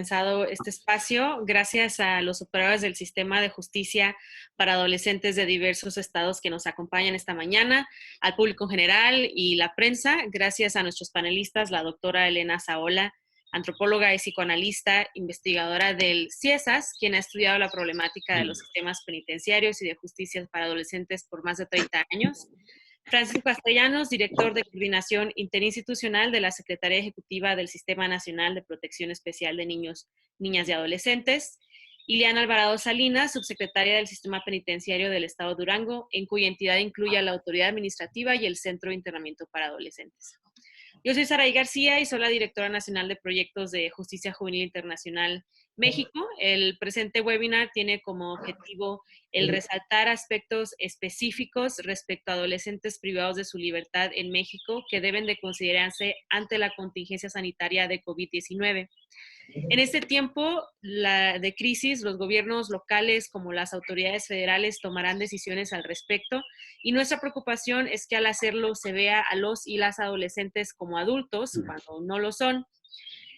Comenzado este espacio gracias a los operadores del sistema de justicia para adolescentes de diversos estados que nos acompañan esta mañana, al público en general y la prensa, gracias a nuestros panelistas, la doctora Elena Saola, antropóloga y psicoanalista, investigadora del CIESAS, quien ha estudiado la problemática de los sistemas penitenciarios y de justicia para adolescentes por más de 30 años. Francisco Castellanos, director de coordinación interinstitucional de la Secretaría Ejecutiva del Sistema Nacional de Protección Especial de Niños, Niñas y Adolescentes. Ileana Alvarado Salinas, subsecretaria del Sistema Penitenciario del Estado de Durango, en cuya entidad incluye a la Autoridad Administrativa y el Centro de Internamiento para Adolescentes. Yo soy Saraí García y soy la directora nacional de proyectos de Justicia Juvenil Internacional México. El presente webinar tiene como objetivo el resaltar aspectos específicos respecto a adolescentes privados de su libertad en México que deben de considerarse ante la contingencia sanitaria de COVID-19. En este tiempo de crisis, los gobiernos locales como las autoridades federales tomarán decisiones al respecto y nuestra preocupación es que al hacerlo se vea a los y las adolescentes como adultos cuando no lo son.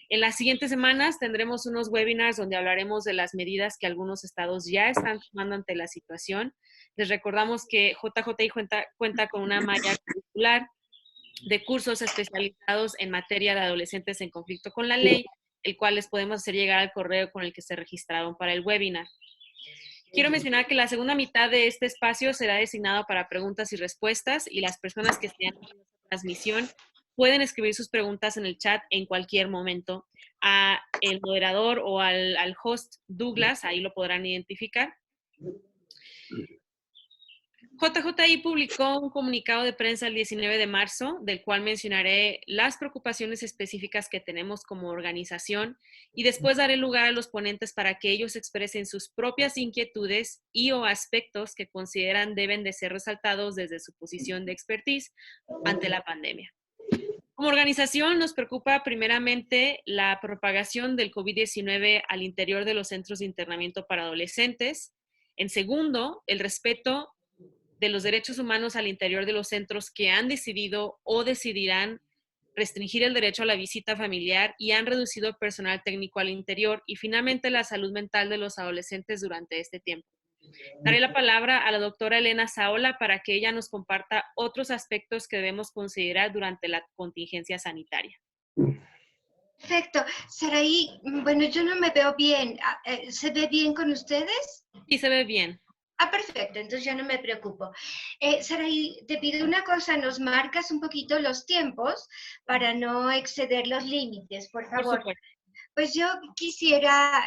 En las siguientes semanas tendremos unos webinars donde hablaremos de las medidas que algunos estados ya están tomando ante la situación. Les recordamos que JJI cuenta con una malla curricular de cursos especializados en materia de adolescentes en conflicto con la ley, el cual les podemos hacer llegar al correo con el que se registraron para el webinar. Quiero mencionar que la segunda mitad de este espacio será designado para preguntas y respuestas y las personas que estén en esta transmisión pueden escribir sus preguntas en el chat en cualquier momento. A el moderador o al host Douglas, ahí lo podrán identificar. JJI publicó un comunicado de prensa el 19 de marzo, del cual mencionaré las preocupaciones específicas que tenemos como organización y después daré lugar a los ponentes para que ellos expresen sus propias inquietudes y o aspectos que consideran deben de ser resaltados desde su posición de expertise ante la pandemia. Como organización nos preocupa primeramente la propagación del COVID-19 al interior de los centros de internamiento para adolescentes. En segundo, el respeto de los derechos humanos al interior de los centros que han decidido o decidirán restringir el derecho a la visita familiar y han reducido personal técnico al interior, y finalmente la salud mental de los adolescentes durante este tiempo. Daré la palabra a la doctora Elena Saola para que ella nos comparta otros aspectos que debemos considerar durante la contingencia sanitaria. Perfecto. Saraí, bueno, yo no me veo bien. ¿Se ve bien con ustedes? Sí, se ve bien. Perfecto, entonces ya no me preocupo. Saraí, te pido una cosa, nos marcas un poquito los tiempos para no exceder los límites, por favor. Por supuesto. Pues yo quisiera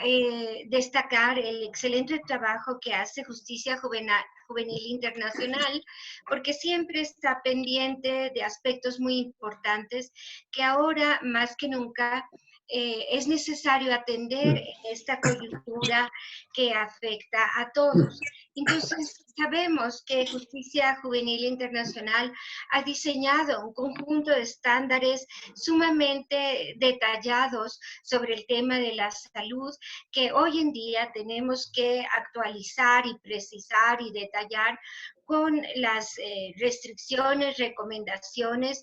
destacar el excelente trabajo que hace Justicia Juvenil Internacional, porque siempre está pendiente de aspectos muy importantes que ahora más que nunca es necesario atender en esta coyuntura que afecta a todos. Entonces, sabemos que Justicia Juvenil Internacional ha diseñado un conjunto de estándares sumamente detallados sobre el tema de la salud que hoy en día tenemos que actualizar y precisar y detallar con las restricciones, recomendaciones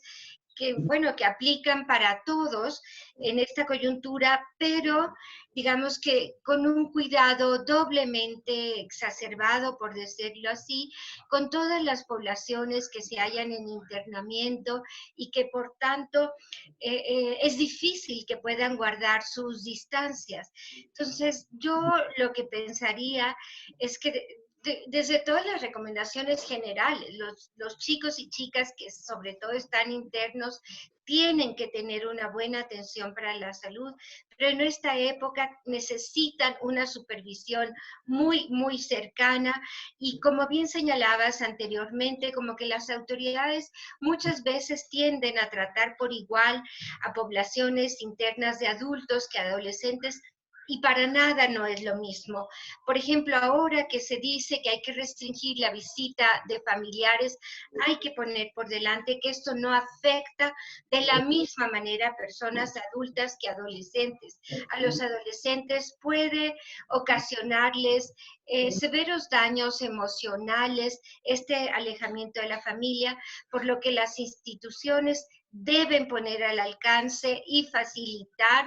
que, bueno, que aplican para todos en esta coyuntura, pero digamos que con un cuidado doblemente exacerbado, por decirlo así, con todas las poblaciones que se hallan en internamiento y que por tanto es difícil que puedan guardar sus distancias. Entonces, yo lo que pensaría es que desde todas las recomendaciones generales, los chicos y chicas que sobre todo están internos tienen que tener una buena atención para la salud, pero en esta época necesitan una supervisión muy, muy cercana y como bien señalabas anteriormente, como que las autoridades muchas veces tienden a tratar por igual a poblaciones internas de adultos que adolescentes, y para nada no es lo mismo. Por ejemplo, ahora que se dice que hay que restringir la visita de familiares, hay que poner por delante que esto no afecta de la misma manera a personas adultas que adolescentes. A los adolescentes puede ocasionarles severos daños emocionales este alejamiento de la familia, por lo que las instituciones deben poner al alcance y facilitar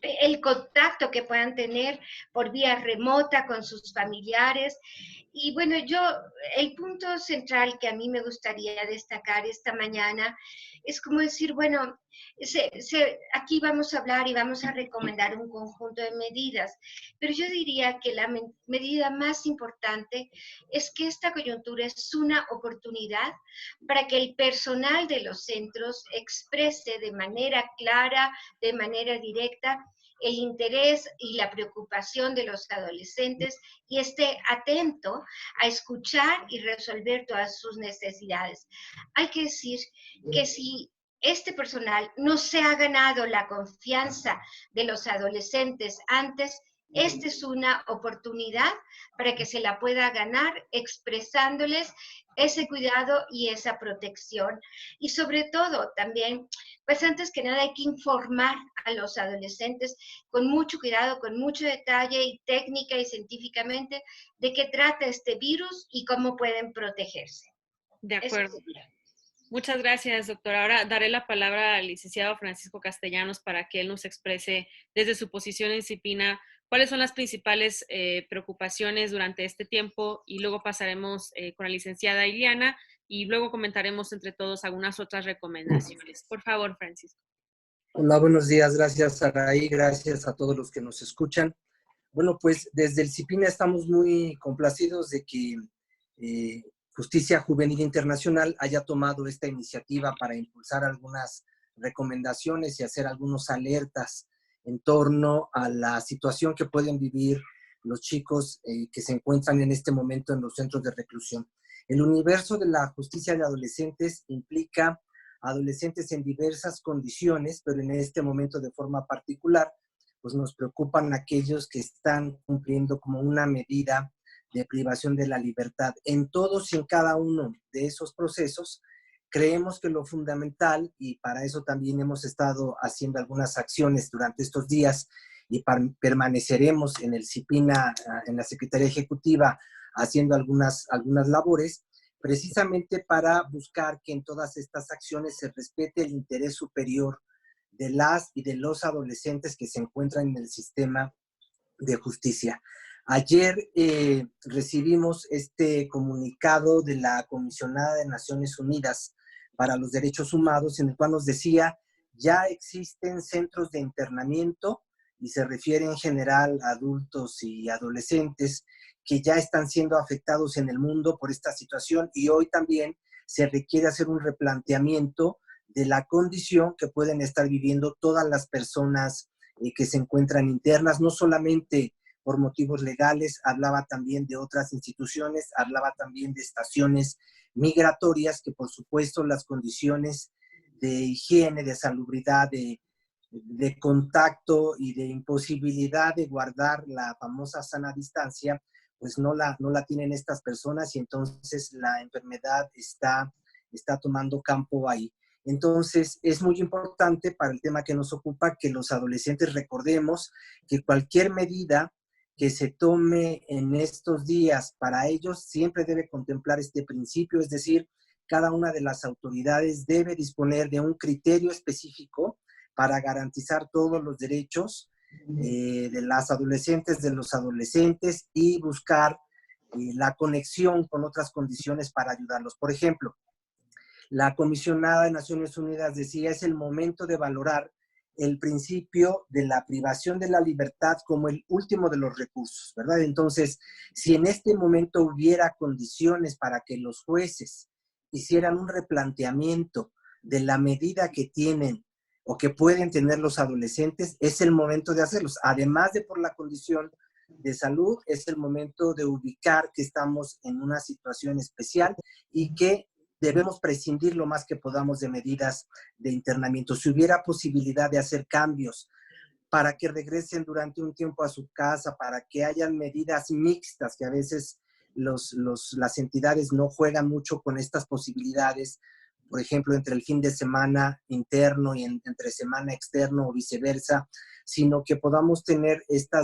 el contacto que puedan tener por vía remota con sus familiares. Y bueno, el punto central que a mí me gustaría destacar esta mañana es como decir, bueno, aquí vamos a hablar y vamos a recomendar un conjunto de medidas, pero yo diría que la medida más importante es que esta coyuntura es una oportunidad para que el personal de los centros exprese de manera clara, de manera directa, el interés y la preocupación de los adolescentes y esté atento a escuchar y resolver todas sus necesidades. Hay que decir que si este personal no se ha ganado la confianza de los adolescentes antes, esta es una oportunidad para que se la pueda ganar expresándoles ese cuidado y esa protección. Y sobre todo también, pues antes que nada hay que informar a los adolescentes con mucho cuidado, con mucho detalle y técnica y científicamente de qué trata este virus y cómo pueden protegerse. De Eso acuerdo. sería. Muchas gracias, doctora. Ahora daré la palabra al licenciado Francisco Castellanos para que él nos exprese desde su posición en CIPINA cuáles son las principales preocupaciones durante este tiempo y luego pasaremos con la licenciada Iliana y luego comentaremos entre todos algunas otras recomendaciones. Por favor, Francisco. Hola, buenos días. Gracias, Saraí. Gracias a todos los que nos escuchan. Bueno, pues desde el CIPINA estamos muy complacidos de que Justicia Juvenil Internacional haya tomado esta iniciativa para impulsar algunas recomendaciones y hacer algunos alertas en torno a la situación que pueden vivir los chicos que se encuentran en este momento en los centros de reclusión. El universo de la justicia de adolescentes implica adolescentes en diversas condiciones, pero en este momento de forma particular, pues nos preocupan aquellos que están cumpliendo como una medida de privación de la libertad. En todos y en cada uno de esos procesos, creemos que lo fundamental, y para eso también hemos estado haciendo algunas acciones durante estos días y permaneceremos en el CIPINA, en la Secretaría Ejecutiva, haciendo algunas labores, precisamente para buscar que en todas estas acciones se respete el interés superior de las y de los adolescentes que se encuentran en el sistema de justicia. Ayer recibimos este comunicado de la Comisionada de Naciones Unidas para los Derechos Humanos, en el cual nos decía, ya existen centros de internamiento, y se refiere en general a adultos y adolescentes que ya están siendo afectados en el mundo por esta situación, y hoy también se requiere hacer un replanteamiento de la condición que pueden estar viviendo todas las personas que se encuentran internas, no solamente por motivos legales, hablaba también de otras instituciones, hablaba también de estaciones migratorias, que por supuesto las condiciones de higiene, de salubridad, de contacto y de imposibilidad de guardar la famosa sana distancia, pues no la tienen estas personas, y entonces la enfermedad está tomando campo ahí. Entonces, es muy importante para el tema que nos ocupa que los adolescentes recordemos que cualquier medida que se tome en estos días para ellos siempre debe contemplar este principio, es decir, cada una de las autoridades debe disponer de un criterio específico para garantizar todos los derechos de las adolescentes, de los adolescentes, y buscar la conexión con otras condiciones para ayudarlos. Por ejemplo, la comisionada de Naciones Unidas decía, es el momento de valorar el principio de la privación de la libertad como el último de los recursos, ¿verdad? Entonces, si en este momento hubiera condiciones para que los jueces hicieran un replanteamiento de la medida que tienen o que pueden tener los adolescentes, es el momento de hacerlos. Además de por la condición de salud, es el momento de ubicar que estamos en una situación especial y que debemos prescindir lo más que podamos de medidas de internamiento. Si hubiera posibilidad de hacer cambios para que regresen durante un tiempo a su casa, para que hayan medidas mixtas, que a veces las entidades no juegan mucho con estas posibilidades, por ejemplo, entre el fin de semana interno y entre semana externo o viceversa, sino que podamos tener esta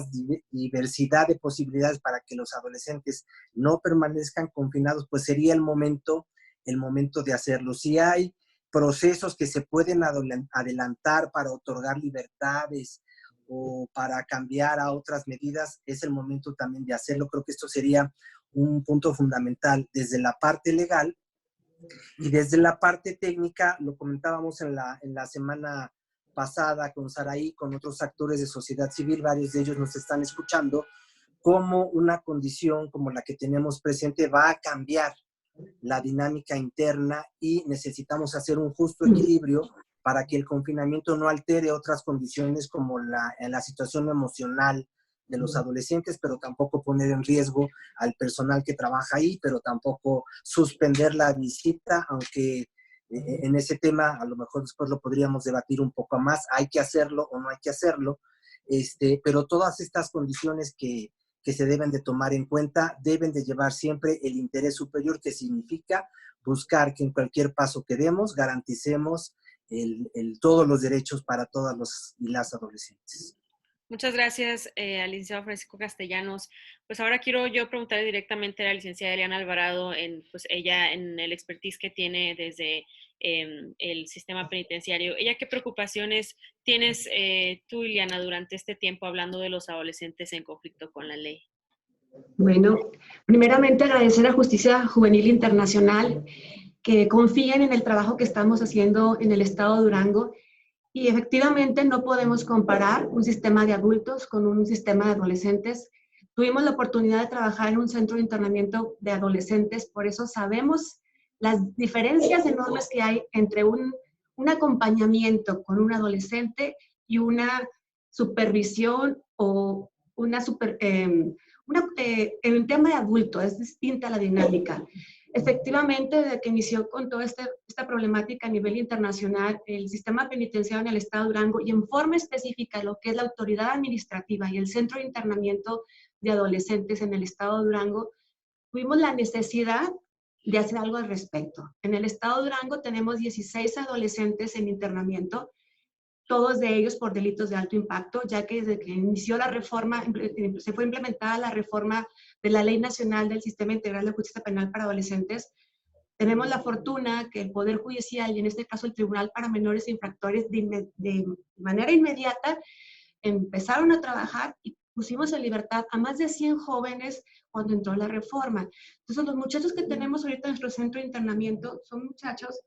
diversidad de posibilidades para que los adolescentes no permanezcan confinados, pues sería el momento el momento de hacerlo. Si hay procesos que se pueden adelantar para otorgar libertades o para cambiar a otras medidas, es el momento también de hacerlo. Creo que esto sería un punto fundamental desde la parte legal y desde la parte técnica. Lo comentábamos en la semana pasada con Saraí, con otros actores de sociedad civil, varios de ellos nos están escuchando, cómo una condición como la que tenemos presente va a cambiar la dinámica interna y necesitamos hacer un justo equilibrio para que el confinamiento no altere otras condiciones como la situación emocional de los adolescentes, pero tampoco poner en riesgo al personal que trabaja ahí, pero tampoco suspender la visita, aunque en ese tema a lo mejor después lo podríamos debatir un poco más, hay que hacerlo o no hay que hacerlo, pero todas estas condiciones que se deben de tomar en cuenta deben de llevar siempre el interés superior, que significa buscar que en cualquier paso que demos garanticemos todos los derechos para todas los y las adolescentes. Muchas gracias al licenciado Francisco Castellanos. Pues ahora quiero yo preguntarle directamente a la licenciada Eliana Alvarado, pues ella en el expertise que tiene desde el sistema penitenciario. ¿Ella qué preocupaciones tienes tú, Eliana, durante este tiempo hablando de los adolescentes en conflicto con la ley? Bueno, primeramente agradecer a Justicia Juvenil Internacional que confíen en el trabajo que estamos haciendo en el estado de Durango. Y efectivamente no podemos comparar un sistema de adultos con un sistema de adolescentes. Tuvimos la oportunidad de trabajar en un centro de internamiento de adolescentes, por eso sabemos las diferencias enormes que hay entre un acompañamiento con un adolescente y una supervisión o en un tema de adulto. Es distinta la dinámica. Efectivamente, desde que inició con toda esta problemática a nivel internacional, el sistema penitenciario en el estado de Durango y en forma específica lo que es la autoridad administrativa y el centro de internamiento de adolescentes en el estado de Durango, tuvimos la necesidad de hacer algo al respecto. En el estado de Durango tenemos 16 adolescentes en internamiento, todos de ellos por delitos de alto impacto, ya que desde que inició la reforma, se fue implementada la reforma de la Ley Nacional del Sistema Integral de Justicia Penal para Adolescentes, tenemos la fortuna que el Poder Judicial, y en este caso el Tribunal para Menores e Infractores, de manera inmediata empezaron a trabajar y pusimos en libertad a más de 100 jóvenes cuando entró la reforma. Entonces, los muchachos que tenemos ahorita en nuestro centro de internamiento son muchachos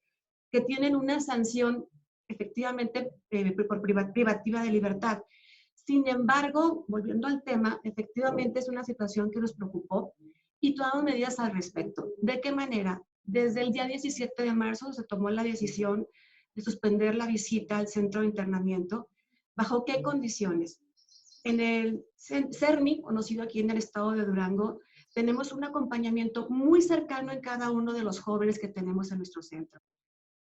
que tienen una sanción efectivamente por privativa de libertad. Sin embargo, volviendo al tema, efectivamente es una situación que nos preocupó y tomamos medidas al respecto. ¿De qué manera? Desde el día 17 de marzo se tomó la decisión de suspender la visita al centro de internamiento. ¿Bajo qué condiciones? En el CERNI, conocido aquí en el estado de Durango, tenemos un acompañamiento muy cercano en cada uno de los jóvenes que tenemos en nuestro centro.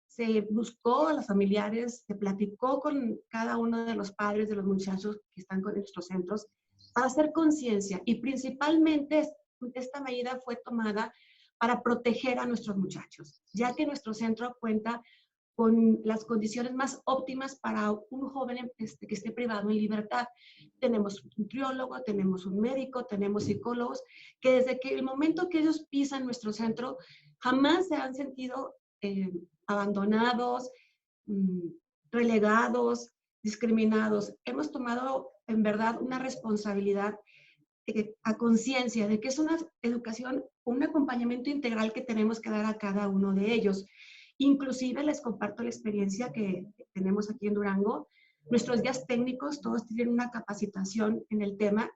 Se buscó a los familiares, se platicó con cada uno de los padres de los muchachos que están con nuestros centros para hacer conciencia, y principalmente esta medida fue tomada para proteger a nuestros muchachos, ya que nuestro centro cuenta con las condiciones más óptimas para un joven que esté privado en libertad. Tenemos un nutriólogo, tenemos un médico, tenemos psicólogos, que desde que el momento que ellos pisan nuestro centro, jamás se han sentido abandonados, relegados, discriminados. Hemos tomado en verdad una responsabilidad a conciencia de que es una educación, un acompañamiento integral que tenemos que dar a cada uno de ellos. Inclusive les comparto la experiencia que tenemos aquí en Durango. Nuestros guías técnicos todos tienen una capacitación en el tema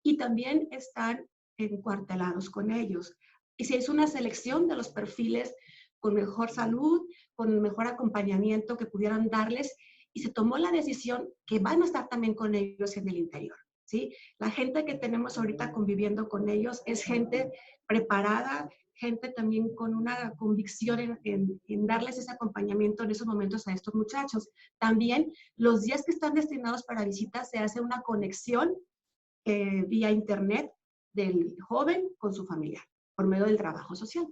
y también están encuartelados con ellos. Y se hizo una selección de los perfiles con mejor salud, con mejor acompañamiento que pudieran darles, y se tomó la decisión que van a estar también con ellos en el interior, ¿sí? La gente que tenemos ahorita conviviendo con ellos es gente preparada, gente también con una convicción en darles ese acompañamiento en esos momentos a estos muchachos. También los días que están destinados para visitas se hace una conexión vía internet del joven con su familiar por medio del trabajo social.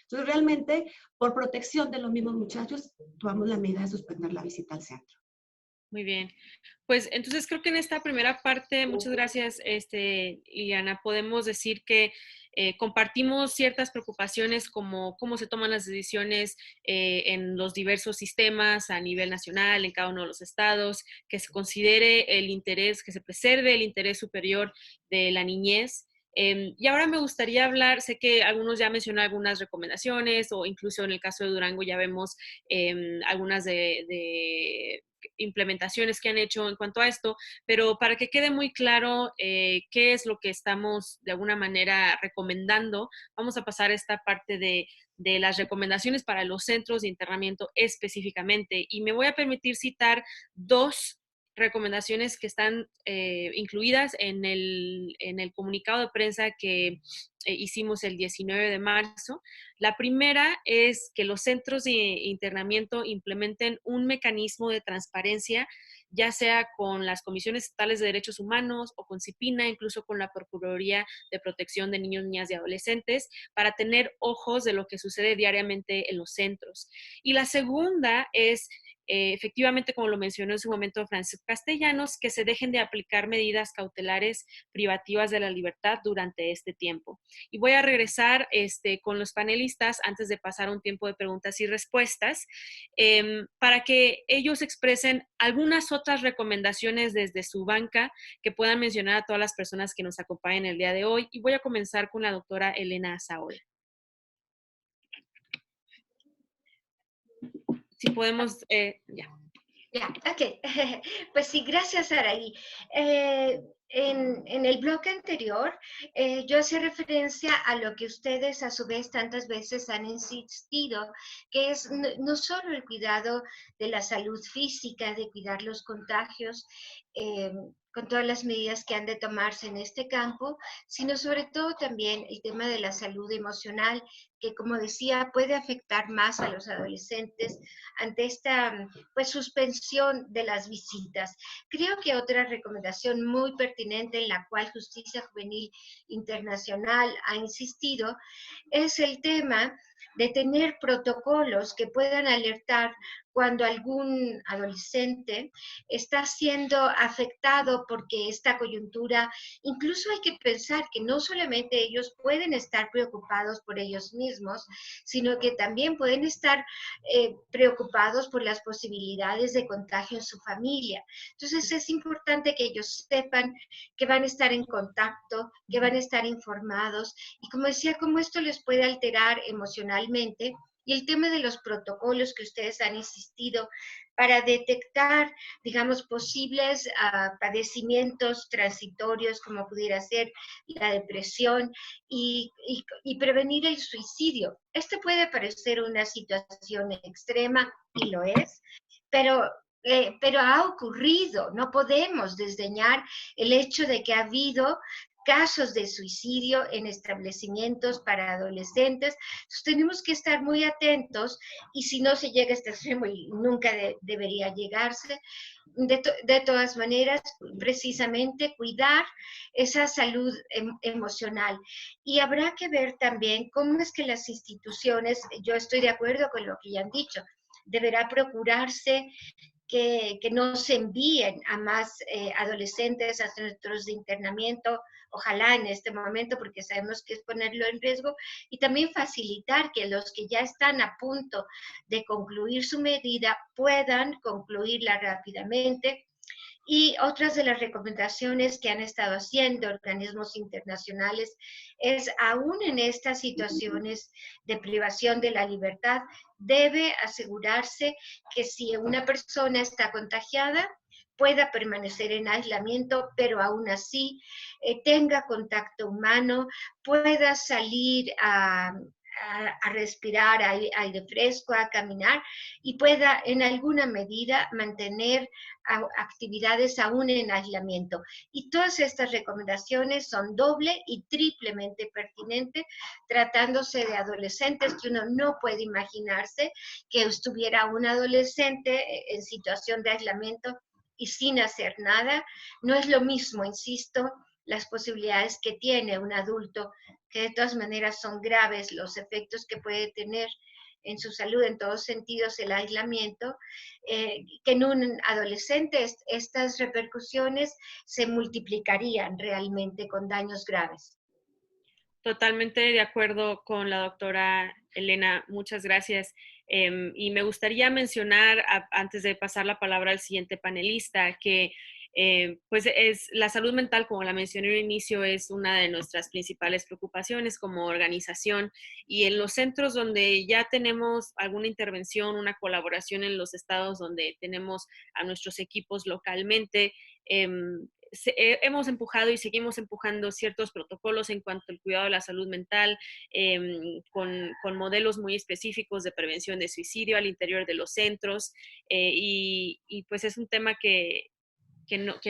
Entonces, realmente, por protección de los mismos muchachos, tomamos la medida de suspender la visita al centro. Muy bien. Pues entonces creo que en esta primera parte, muchas gracias, Liliana, podemos decir que compartimos ciertas preocupaciones como cómo se toman las decisiones en los diversos sistemas a nivel nacional, en cada uno de los estados, que se considere el interés, que se preserve el interés superior de la niñez. Y ahora me gustaría hablar, sé que algunos ya mencionaron algunas recomendaciones o incluso en el caso de Durango ya vemos algunas de implementaciones que han hecho en cuanto a esto, pero para que quede muy claro qué es lo que estamos de alguna manera recomendando, vamos a pasar a esta parte de las recomendaciones para los centros de internamiento específicamente. Y me voy a permitir citar dos recomendaciones que están incluidas en el comunicado de prensa que hicimos el 19 de marzo. La primera es que los centros de internamiento implementen un mecanismo de transparencia, ya sea con las comisiones estatales de derechos humanos o con CIPINA, incluso con la Procuraduría de Protección de Niños, Niñas y Adolescentes, para tener ojos de lo que sucede diariamente en los centros. Y la segunda es efectivamente, como lo mencionó en su momento Francisco Castellanos, que se dejen de aplicar medidas cautelares privativas de la libertad durante este tiempo. Y voy a regresar con los panelistas antes de pasar un tiempo de preguntas y respuestas para que ellos expresen algunas otras recomendaciones desde su banca que puedan mencionar a todas las personas que nos acompañan el día de hoy. Y voy a comenzar con la doctora Elena Azaola. Si podemos, ya. Ya, ok. Pues sí, gracias, Araí. En el bloque anterior, yo hacía referencia a lo que ustedes a su vez tantas veces han insistido, que es no solo el cuidado de la salud física, de cuidar los contagios, con todas las medidas que han de tomarse en este campo, sino sobre todo también el tema de la salud emocional, que como decía, puede afectar más a los adolescentes ante esta pues suspensión de las visitas. Creo que otra recomendación muy pertinente en la cual Justicia Juvenil Internacional ha insistido es el tema de tener protocolos que puedan alertar cuando algún adolescente está siendo afectado porque esta coyuntura, incluso hay que pensar que no solamente ellos pueden estar preocupados por ellos mismos, sino que también pueden estar preocupados por las posibilidades de contagio en su familia. Entonces es importante que ellos sepan que van a estar en contacto, que van a estar informados y como decía, cómo esto les puede alterar emocionalmente. Y el tema de los protocolos que ustedes han insistido para detectar, digamos, posibles padecimientos transitorios, como pudiera ser la depresión, y prevenir el suicidio. Esto puede parecer una situación extrema, y lo es, pero ha ocurrido, no podemos desdeñar el hecho de que ha habido casos de suicidio en establecimientos para adolescentes. Entonces, tenemos que estar muy atentos y si no se llega a este extremo y nunca debería llegarse, de todas maneras, precisamente cuidar esa salud emocional. Y habrá que ver también cómo es que las instituciones, yo estoy de acuerdo con lo que ya han dicho, deberá procurarse que no se envíen a más adolescentes a centros de internamiento, ojalá en este momento, porque sabemos que es ponerlo en riesgo, y también facilitar que los que ya están a punto de concluir su medida puedan concluirla rápidamente. Y otras de las recomendaciones que han estado haciendo organismos internacionales es, aún en estas situaciones de privación de la libertad, debe asegurarse que si una persona está contagiada, pueda permanecer en aislamiento, pero aún así tenga contacto humano, pueda salir a respirar aire fresco, a caminar y pueda en alguna medida mantener actividades aún en aislamiento. Y todas estas recomendaciones son doble y triplemente pertinentes, tratándose de adolescentes que uno no puede imaginarse que estuviera un adolescente en situación de aislamiento y sin hacer nada. No es lo mismo, insisto, las posibilidades que tiene un adulto, que de todas maneras son graves los efectos que puede tener en su salud, en todos sentidos, el aislamiento, que en un adolescente estas repercusiones se multiplicarían realmente con daños graves. Totalmente de acuerdo con la doctora Elena, muchas gracias. Y me gustaría mencionar, antes de pasar la palabra al siguiente panelista, que pues es la salud mental, como la mencioné al inicio, es una de nuestras principales preocupaciones como organización, y en los centros donde ya tenemos alguna intervención, una colaboración en los estados donde tenemos a nuestros equipos localmente, hemos empujado y seguimos empujando ciertos protocolos en cuanto al cuidado de la salud mental, con modelos muy específicos de prevención de suicidio al interior de los centros, y pues es un tema que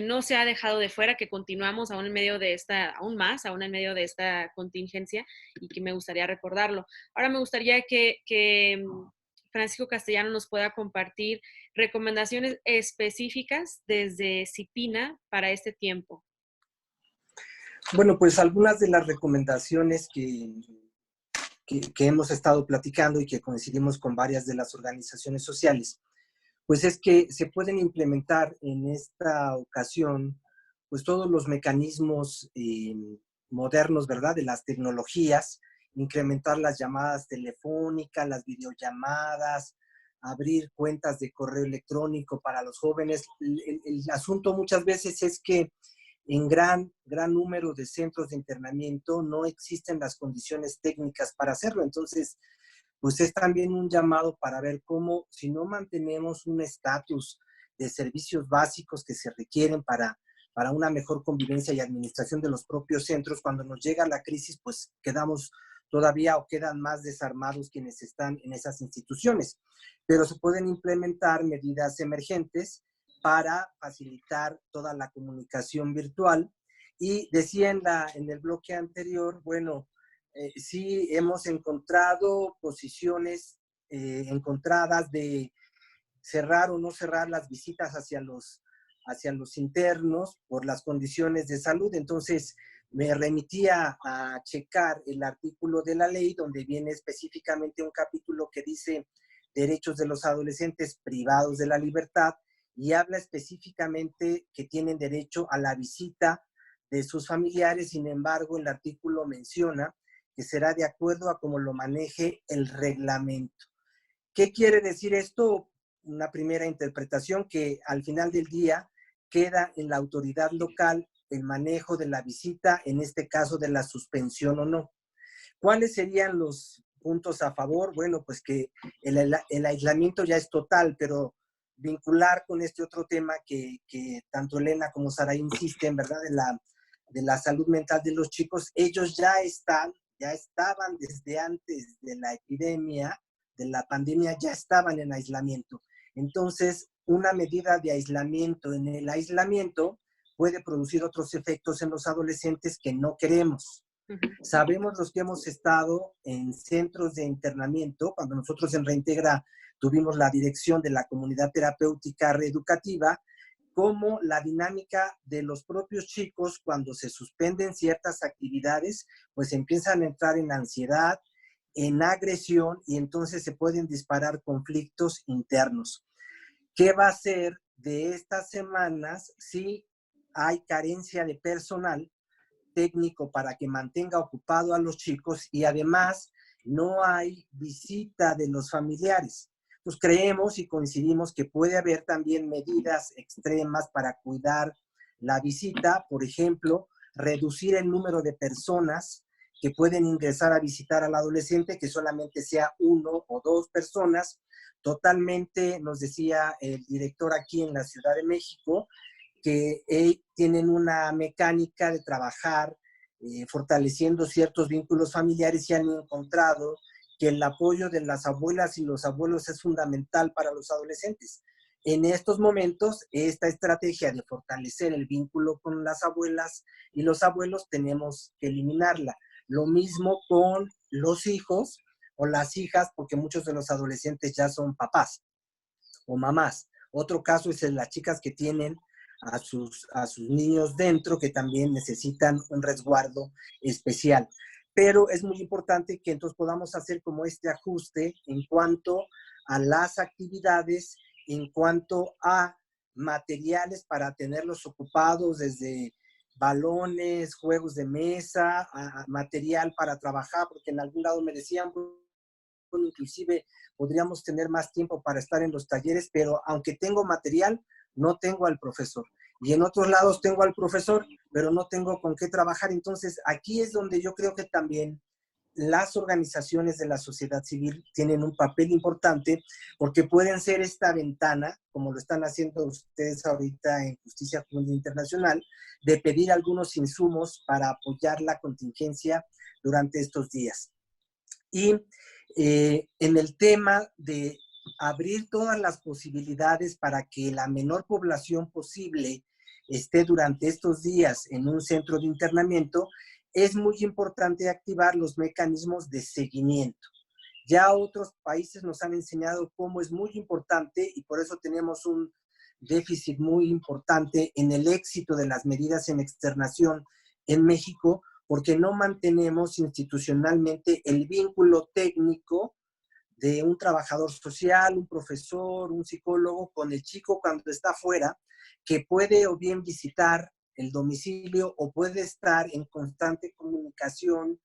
no se ha dejado de fuera, que continuamos aún en medio de aún en medio de esta contingencia, y que me gustaría recordarlo. Ahora me gustaría que Francisco Castellano nos pueda compartir recomendaciones específicas desde CIPINA para este tiempo. Bueno, pues algunas de las recomendaciones que hemos estado platicando y que coincidimos con varias de las organizaciones sociales, pues es que se pueden implementar en esta ocasión pues todos los mecanismos modernos, ¿verdad?, de las tecnologías, incrementar las llamadas telefónicas, las videollamadas, abrir cuentas de correo electrónico para los jóvenes. El asunto muchas veces es que en gran número de centros de internamiento no existen las condiciones técnicas para hacerlo. Entonces, pues es también un llamado para ver cómo, si no mantenemos un estatus de servicios básicos que se requieren para una mejor convivencia y administración de los propios centros, cuando nos llega la crisis, pues quedamos todavía o quedan más desarmados quienes están en esas instituciones. Pero se pueden implementar medidas emergentes para facilitar toda la comunicación virtual. Y decía en el bloque anterior, bueno, sí hemos encontrado posiciones encontradas de cerrar o no cerrar las visitas hacia los internos por las condiciones de salud. Entonces, me remitía a checar el artículo de la ley donde viene específicamente un capítulo que dice derechos de los adolescentes privados de la libertad, y habla específicamente que tienen derecho a la visita de sus familiares. Sin embargo, el artículo menciona que será de acuerdo a cómo lo maneje el reglamento. ¿Qué quiere decir esto? Una primera interpretación, que al final del día queda en la autoridad local el manejo de la visita, en este caso de la suspensión o no. ¿Cuáles serían los puntos a favor? Bueno, pues que el aislamiento ya es total, pero vincular con este otro tema que tanto Elena como Sara insisten, ¿verdad?, de la salud mental de los chicos. Ellos ya estaban desde antes de la epidemia, de la pandemia, ya estaban en aislamiento. Entonces, una medida de aislamiento en el aislamiento puede producir otros efectos en los adolescentes que no queremos. Sabemos los que hemos estado en centros de internamiento, cuando nosotros en Reintegra tuvimos la dirección de la comunidad terapéutica reeducativa, como la dinámica de los propios chicos cuando se suspenden ciertas actividades, pues empiezan a entrar en ansiedad, en agresión, y entonces se pueden disparar conflictos internos. ¿Qué va a ser de estas semanas si hay carencia de personal técnico para que mantenga ocupado a los chicos y además no hay visita de los familiares? Pues creemos y coincidimos que puede haber también medidas extremas para cuidar la visita. Por ejemplo, reducir el número de personas que pueden ingresar a visitar al adolescente, que solamente sea 1 o 2 personas. Totalmente, nos decía el director aquí en la Ciudad de México, que tienen una mecánica de trabajar fortaleciendo ciertos vínculos familiares, y han encontrado que el apoyo de las abuelas y los abuelos es fundamental para los adolescentes. En estos momentos, esta estrategia de fortalecer el vínculo con las abuelas y los abuelos tenemos que eliminarla. Lo mismo con los hijos o las hijas, porque muchos de los adolescentes ya son papás o mamás. Otro caso es las chicas que tienen a sus niños dentro, que también necesitan un resguardo especial. pero es muy importante que entonces podamos hacer como este ajuste en cuanto a las actividades, en cuanto a materiales para tenerlos ocupados, desde balones, juegos de mesa, a material para trabajar, porque en algún lado me decían, bueno, inclusive podríamos tener más tiempo para estar en los talleres, pero aunque tengo material, no tengo al profesor. Y en otros lados tengo al profesor, pero no tengo con qué trabajar. Entonces, aquí es donde yo creo que también las organizaciones de la sociedad civil tienen un papel importante, porque pueden ser esta ventana, como lo están haciendo ustedes ahorita en Justicia Juvenil Internacional, de pedir algunos insumos para apoyar la contingencia durante estos días. Y en el tema de abrir todas las posibilidades para que la menor población posible esté durante estos días en un centro de internamiento, es muy importante activar los mecanismos de seguimiento. Ya otros países nos han enseñado cómo es muy importante, y por eso tenemos un déficit muy importante en el éxito de las medidas en externación en México, porque no mantenemos institucionalmente el vínculo técnico de un trabajador social, un profesor, un psicólogo con el chico cuando está afuera, que puede o bien visitar el domicilio o puede estar en constante comunicación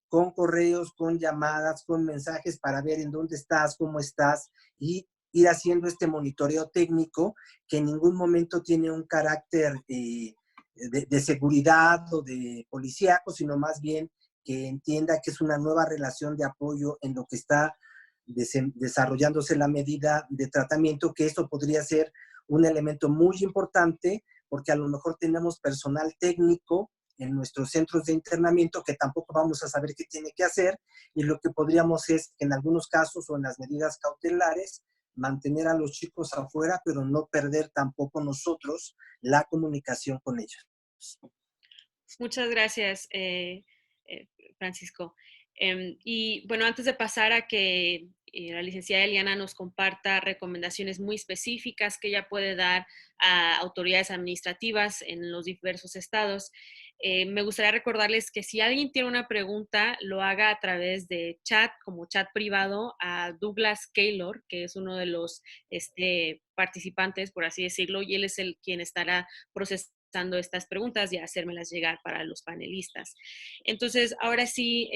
con correos, con llamadas, con mensajes para ver en dónde estás, cómo estás, y ir haciendo este monitoreo técnico que en ningún momento tiene un carácter de seguridad o de policíaco, sino más bien que entienda que es una nueva relación de apoyo en lo que está desarrollándose la medida de tratamiento, que esto podría ser un elemento muy importante, porque a lo mejor tenemos personal técnico en nuestros centros de internamiento que tampoco vamos a saber qué tiene que hacer, y lo que podríamos es, en algunos casos o en las medidas cautelares, mantener a los chicos afuera, pero no perder tampoco nosotros la comunicación con ellos. Muchas gracias, Francisco. Y bueno, antes de pasar a que la licenciada Eliana nos comparta recomendaciones muy específicas que ella puede dar a autoridades administrativas en los diversos estados, me gustaría recordarles que si alguien tiene una pregunta, lo haga a través de chat, como chat privado, a Douglas Keylor, que es uno de los participantes, por así decirlo, y él es quien estará procesando estas preguntas y hacérmelas llegar para los panelistas. Entonces, ahora sí,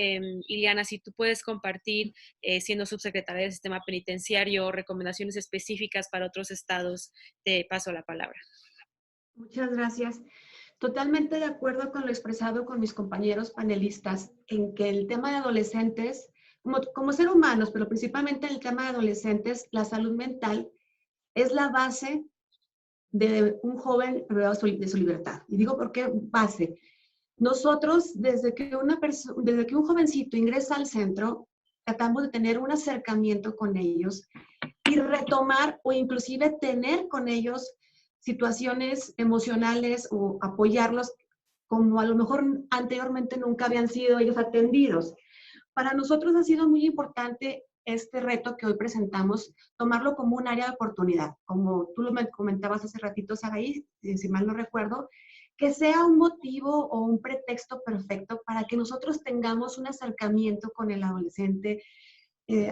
Iliana, si tú puedes compartir, siendo subsecretaria del Sistema Penitenciario, recomendaciones específicas para otros estados, te paso la palabra. Muchas gracias. Totalmente de acuerdo con lo expresado con mis compañeros panelistas en que el tema de adolescentes, como ser humanos, pero principalmente el tema de adolescentes, la salud mental es la base de un joven privado de su libertad. Y digo, ¿por qué base? Nosotros, desde que un jovencito ingresa al centro, tratamos de tener un acercamiento con ellos y retomar o inclusive tener con ellos situaciones emocionales o apoyarlos como a lo mejor anteriormente nunca habían sido ellos atendidos. Para nosotros ha sido muy importante este reto que hoy presentamos, tomarlo como un área de oportunidad, como tú lo comentabas hace ratito, Saraí, si mal no recuerdo, que sea un motivo o un pretexto perfecto para que nosotros tengamos un acercamiento con el adolescente,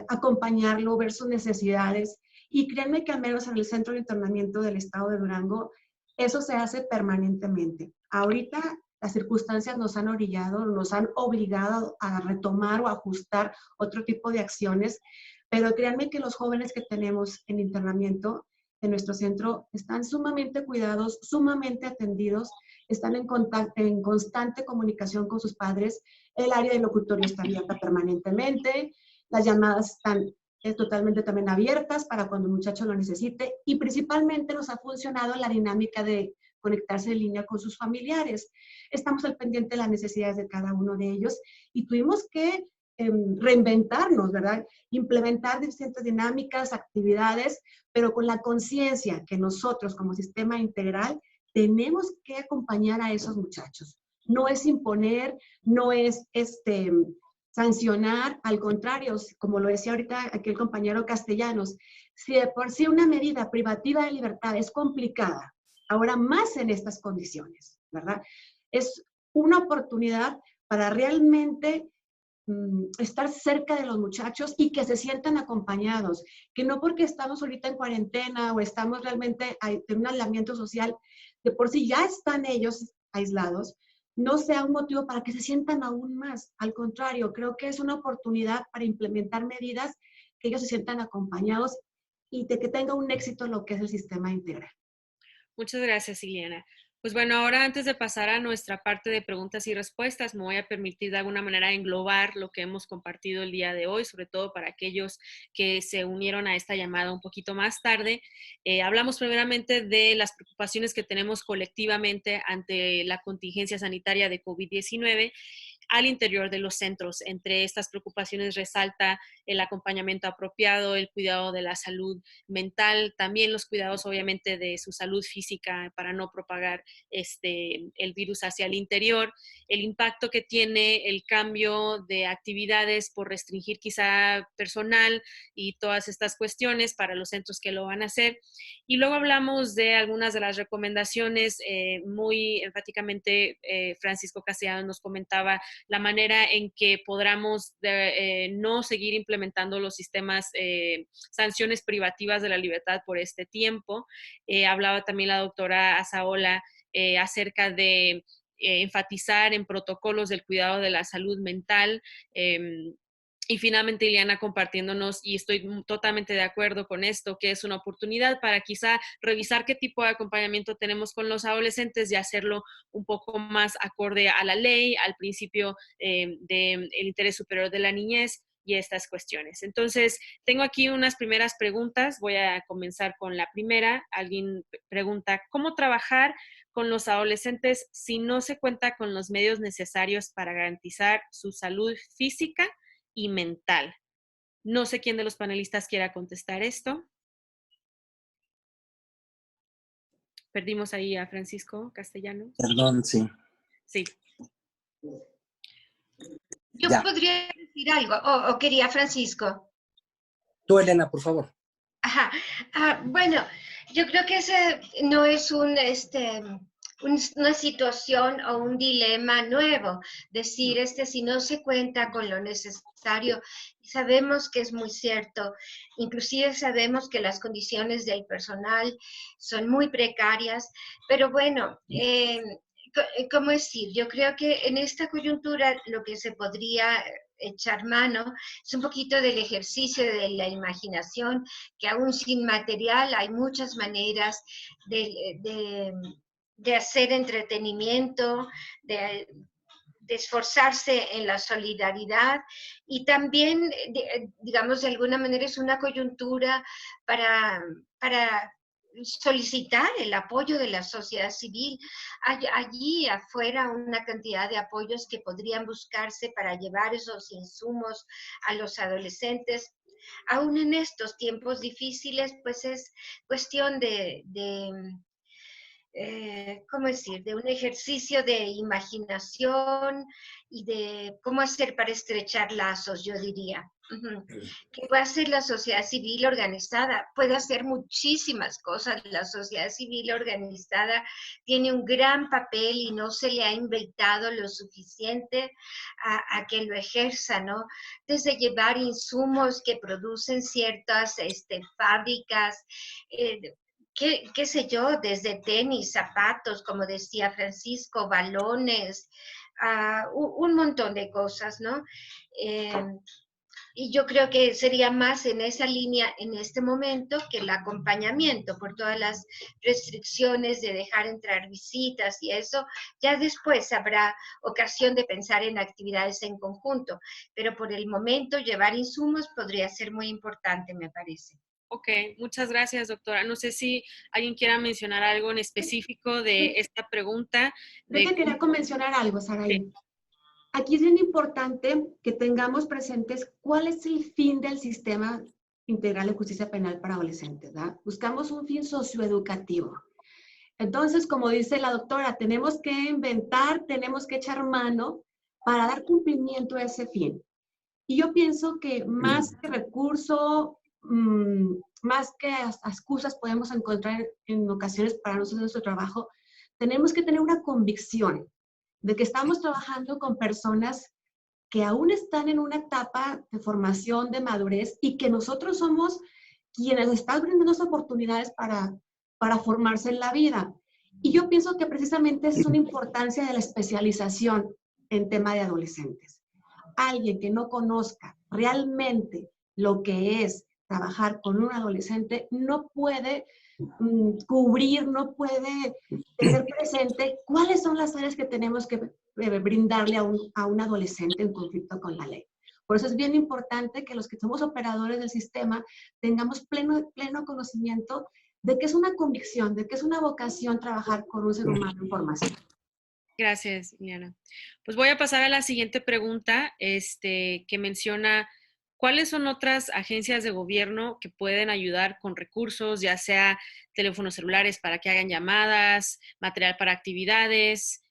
acompañarlo, ver sus necesidades. Y créanme que al menos en el Centro de Internamiento del Estado de Durango, eso se hace permanentemente. Ahorita las circunstancias nos han orillado, nos han obligado a retomar o ajustar otro tipo de acciones, pero créanme que los jóvenes que tenemos en internamiento en nuestro centro están sumamente cuidados, sumamente atendidos, están en constante comunicación con sus padres, el área de locutorio está abierta permanentemente, las llamadas están totalmente también abiertas para cuando un muchacho lo necesite, y principalmente nos ha funcionado la dinámica de conectarse en línea con sus familiares. Estamos al pendiente de las necesidades de cada uno de ellos y tuvimos que reinventarnos, ¿verdad? Implementar distintas dinámicas, actividades, pero con la conciencia que nosotros como sistema integral tenemos que acompañar a esos muchachos. No es imponer, no es sancionar, al contrario, como lo decía ahorita aquí el compañero Castellanos, si de por sí una medida privativa de libertad es complicada, ahora más en estas condiciones, ¿verdad? Es una oportunidad para realmente estar cerca de los muchachos y que se sientan acompañados, que no porque estamos ahorita en cuarentena o estamos realmente en un aislamiento social, de por sí ya están ellos aislados, no sea un motivo para que se sientan aún más. Al contrario, creo que es una oportunidad para implementar medidas que ellos se sientan acompañados y de que tenga un éxito lo que es el sistema integral. Muchas gracias, Ileana. Pues bueno, ahora antes de pasar a nuestra parte de preguntas y respuestas, me voy a permitir de alguna manera englobar lo que hemos compartido el día de hoy, sobre todo para aquellos que se unieron a esta llamada un poquito más tarde. Hablamos primeramente de las preocupaciones que tenemos colectivamente ante la contingencia sanitaria de COVID-19 al interior de los centros. Entre estas preocupaciones resalta el acompañamiento apropiado, el cuidado de la salud mental, también los cuidados obviamente de su salud física para no propagar el virus hacia el interior, el impacto que tiene el cambio de actividades por restringir quizá personal y todas estas cuestiones para los centros que lo van a hacer. Y luego hablamos de algunas de las recomendaciones, muy enfáticamente Francisco Castellanos nos comentaba la manera en que podamos no seguir implementando los sistemas, sanciones privativas de la libertad por este tiempo. Hablaba también la doctora Azaola acerca de enfatizar en protocolos del cuidado de la salud mental. Y finalmente, Ileana compartiéndonos, y estoy totalmente de acuerdo con esto, que es una oportunidad para quizá revisar qué tipo de acompañamiento tenemos con los adolescentes y hacerlo un poco más acorde a la ley, al principio del interés superior de la niñez y estas cuestiones. Entonces, tengo aquí unas primeras preguntas. Voy a comenzar con la primera. Alguien pregunta, ¿cómo trabajar con los adolescentes si no se cuenta con los medios necesarios para garantizar su salud física y mental? No sé quién de los panelistas quiera contestar esto. Perdimos ahí a Francisco Castellanos. Perdón, sí. Sí. Yo Ya. podría decir algo, o quería Francisco. Tú, Elena, por favor. Ajá. Bueno, yo creo que ese no es una situación o un dilema nuevo. Decir, si no se cuenta con lo necesario, sabemos que es muy cierto. Inclusive sabemos que las condiciones del personal son muy precarias, pero bueno, ¿cómo decir? Yo creo que en esta coyuntura lo que se podría echar mano es un poquito del ejercicio de la imaginación, que aún sin material hay muchas maneras de hacer entretenimiento, de esforzarse en la solidaridad y también, digamos, de alguna manera es una coyuntura para solicitar el apoyo de la sociedad civil. Hay allí afuera una cantidad de apoyos que podrían buscarse para llevar esos insumos a los adolescentes. Aún en estos tiempos difíciles, pues es cuestión ¿cómo decir?, de un ejercicio de imaginación y de cómo hacer para estrechar lazos, yo diría. ¿Qué puede hacer la sociedad civil organizada? Puede hacer muchísimas cosas. La sociedad civil organizada tiene un gran papel y no se le ha invitado lo suficiente a que lo ejerza, ¿no? Desde llevar insumos que producen ciertas fábricas, qué sé yo, desde tenis, zapatos, como decía Francisco, balones, un montón de cosas, ¿no? Y yo creo que sería más en esa línea en este momento que el acompañamiento por todas las restricciones de dejar entrar visitas y eso. Ya después habrá ocasión de pensar en actividades en conjunto, pero por el momento llevar insumos podría ser muy importante, me parece. Ok, muchas gracias, doctora. No sé si alguien quiera mencionar algo en específico de esta pregunta. Yo te quería mencionar algo, Saraí. Sí. Aquí es bien importante que tengamos presentes cuál es el fin del sistema integral de justicia penal para adolescentes, ¿verdad? Buscamos un fin socioeducativo. Entonces, como dice la doctora, tenemos que inventar, tenemos que echar mano para dar cumplimiento a ese fin. Y yo pienso que más que recurso, más que excusas podemos encontrar en ocasiones para nosotros en nuestro trabajo, tenemos que tener una convicción de que estamos trabajando con personas que aún están en una etapa de formación, de madurez, y que nosotros somos quienes están brindando las oportunidades para formarse en la vida. Y yo pienso que precisamente esa es una importancia de la especialización en tema de adolescentes. Alguien que no conozca realmente lo que es trabajar con un adolescente no puede cubrir, no puede tener presente cuáles son las áreas que tenemos que brindarle a un adolescente en conflicto con la ley. Por eso es bien importante que los que somos operadores del sistema tengamos pleno conocimiento de que es una convicción, de que es una vocación trabajar con un ser humano en formación. Gracias, Liliana. Pues voy a pasar a la siguiente pregunta, que menciona cuáles son otras agencias de gobierno que pueden ayudar con recursos, ya sea teléfonos celulares para que hagan llamadas, material para actividades.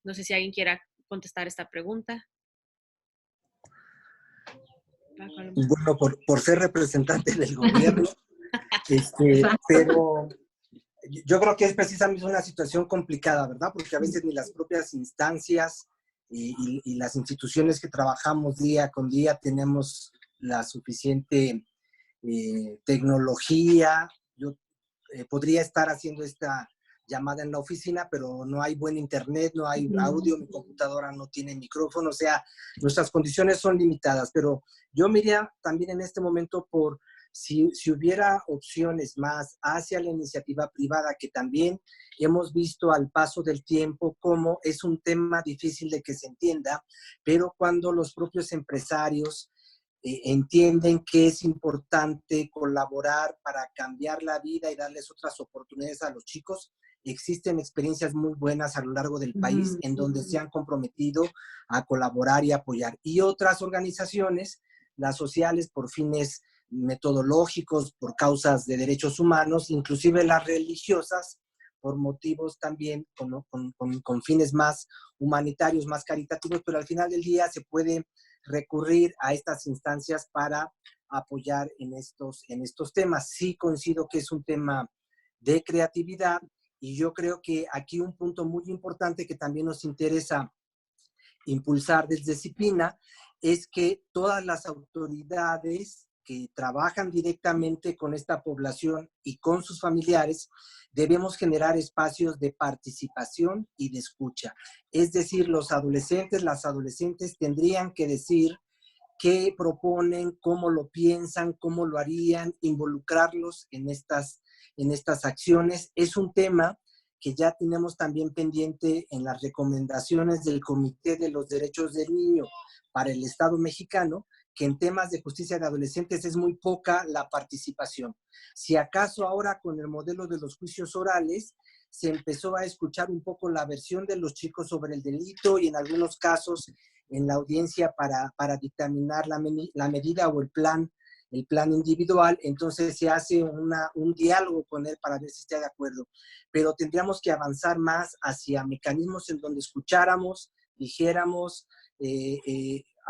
No sé si alguien quiera contestar esta pregunta. Bueno, por ser representante del gobierno, pero yo creo que es precisamente una situación complicada, ¿verdad? Porque a veces ni las propias instancias y las instituciones que trabajamos día con día tenemos la suficiente tecnología. Yo podría estar haciendo esta llamada en la oficina, pero no hay buen internet, no hay audio, mi computadora no tiene micrófono, o sea, nuestras condiciones son limitadas, pero yo me iría también en este momento por si hubiera opciones más hacia la iniciativa privada, que también hemos visto al paso del tiempo cómo es un tema difícil de que se entienda, pero cuando los propios empresarios entienden que es importante colaborar para cambiar la vida y darles otras oportunidades a los chicos. Existen experiencias muy buenas a lo largo del país en donde se han comprometido a colaborar y apoyar. Y otras organizaciones, las sociales por fines metodológicos, por causas de derechos humanos, inclusive las religiosas, por motivos también con fines más humanitarios, más caritativos, pero al final del día se puede recurrir a estas instancias para apoyar en estos temas. Sí coincido que es un tema de creatividad y yo creo que aquí un punto muy importante que también nos interesa impulsar desde CIPINA es que todas las autoridades que trabajan directamente con esta población y con sus familiares, debemos generar espacios de participación y de escucha. Es decir, los adolescentes, las adolescentes tendrían que decir qué proponen, cómo lo piensan, cómo lo harían, involucrarlos en estas acciones. Es un tema que ya tenemos también pendiente en las recomendaciones del Comité de los Derechos del Niño para el Estado mexicano, que en temas de justicia de adolescentes es muy poca la participación. Si acaso ahora con el modelo de los juicios orales se empezó a escuchar un poco la versión de los chicos sobre el delito y en algunos casos en la audiencia para dictaminar la medida o el plan individual, entonces se hace un diálogo con él para ver si está de acuerdo. Pero tendríamos que avanzar más hacia mecanismos en donde escucháramos, dijéramos,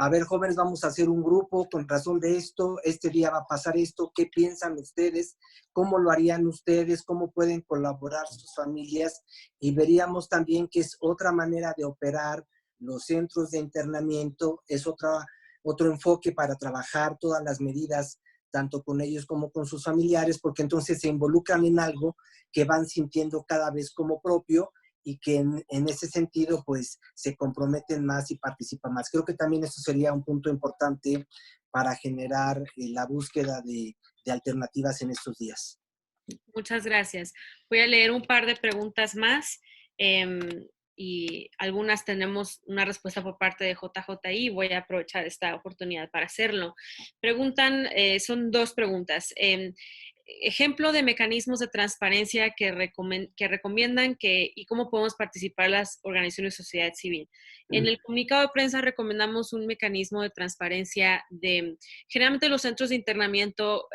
a ver, jóvenes, vamos a hacer un grupo con razón de esto, este día va a pasar esto, ¿qué piensan ustedes? ¿Cómo lo harían ustedes? ¿Cómo pueden colaborar sus familias? Y veríamos también que es otra manera de operar los centros de internamiento, es otro enfoque para trabajar todas las medidas, tanto con ellos como con sus familiares, porque entonces se involucran en algo que van sintiendo cada vez como propio y que en ese sentido pues se comprometen más y participan más. Creo que también eso sería un punto importante para generar la búsqueda de alternativas en estos días. Muchas gracias. Voy a leer un par de preguntas más y algunas tenemos una respuesta por parte de JJI. Voy a aprovechar esta oportunidad para hacerlo. Preguntan, son dos preguntas. Ejemplo de mecanismos de transparencia que recomiendan y cómo podemos participar las organizaciones de sociedad civil. En el comunicado de prensa recomendamos un mecanismo de transparencia generalmente los centros de internamiento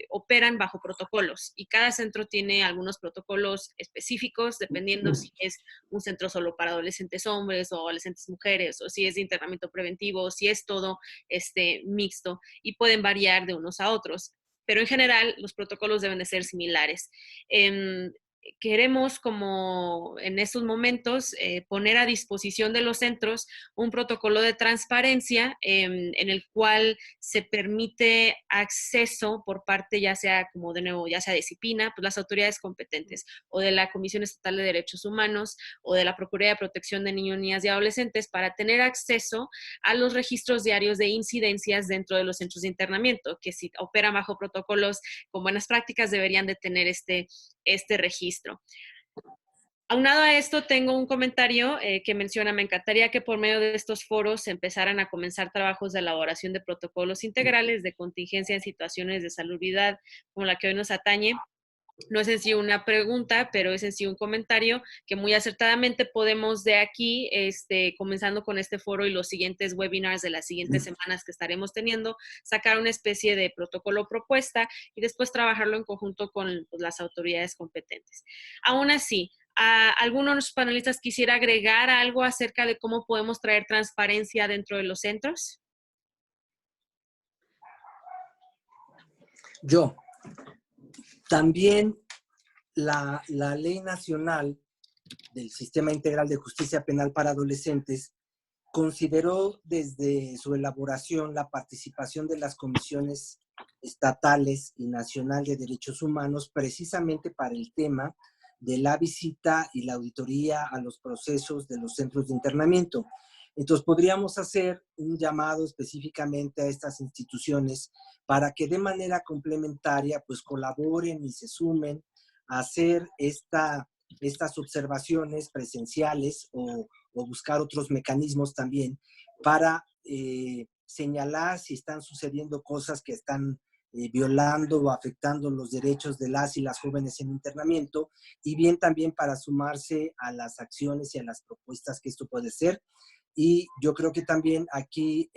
operan bajo protocolos y cada centro tiene algunos protocolos específicos dependiendo si es un centro solo para adolescentes hombres o adolescentes mujeres o si es de internamiento preventivo o si es todo mixto y pueden variar de unos a otros. Pero en general los protocolos deben de ser similares. queremos, como en estos momentos, poner a disposición de los centros un protocolo de transparencia en el cual se permite acceso por parte, ya sea, como de nuevo, ya sea de CIPINA, pues las autoridades competentes, o de la Comisión Estatal de Derechos Humanos, o de la Procuraduría de Protección de Niños, Niñas y Adolescentes, para tener acceso a los registros diarios de incidencias dentro de los centros de internamiento, que si operan bajo protocolos con buenas prácticas deberían de tener este registro. Aunado a esto, tengo un comentario que menciona: me encantaría que por medio de estos foros se empezaran a comenzar trabajos de elaboración de protocolos integrales de contingencia en situaciones de salubridad como la que hoy nos atañe. No es en sí una pregunta, pero es en sí un comentario que muy acertadamente podemos de aquí, comenzando con este foro y los siguientes webinars de las siguientes semanas que estaremos teniendo, sacar una especie de protocolo propuesta y después trabajarlo en conjunto con pues, las autoridades competentes. Aún así, ¿alguno de los panelistas quisiera agregar algo acerca de cómo podemos traer transparencia dentro de los centros? Yo. También la Ley Nacional del Sistema Integral de Justicia Penal para Adolescentes consideró desde su elaboración la participación de las comisiones estatales y nacional de derechos humanos precisamente para el tema de la visita y la auditoría a los procesos de los centros de internamiento. Entonces, podríamos hacer un llamado específicamente a estas instituciones para que de manera complementaria pues colaboren y se sumen a hacer estas observaciones presenciales o buscar otros mecanismos también para señalar si están sucediendo cosas que están violando o afectando los derechos de las y las jóvenes en internamiento, y bien también para sumarse a las acciones y a las propuestas que esto puede ser. Y yo creo que también aquí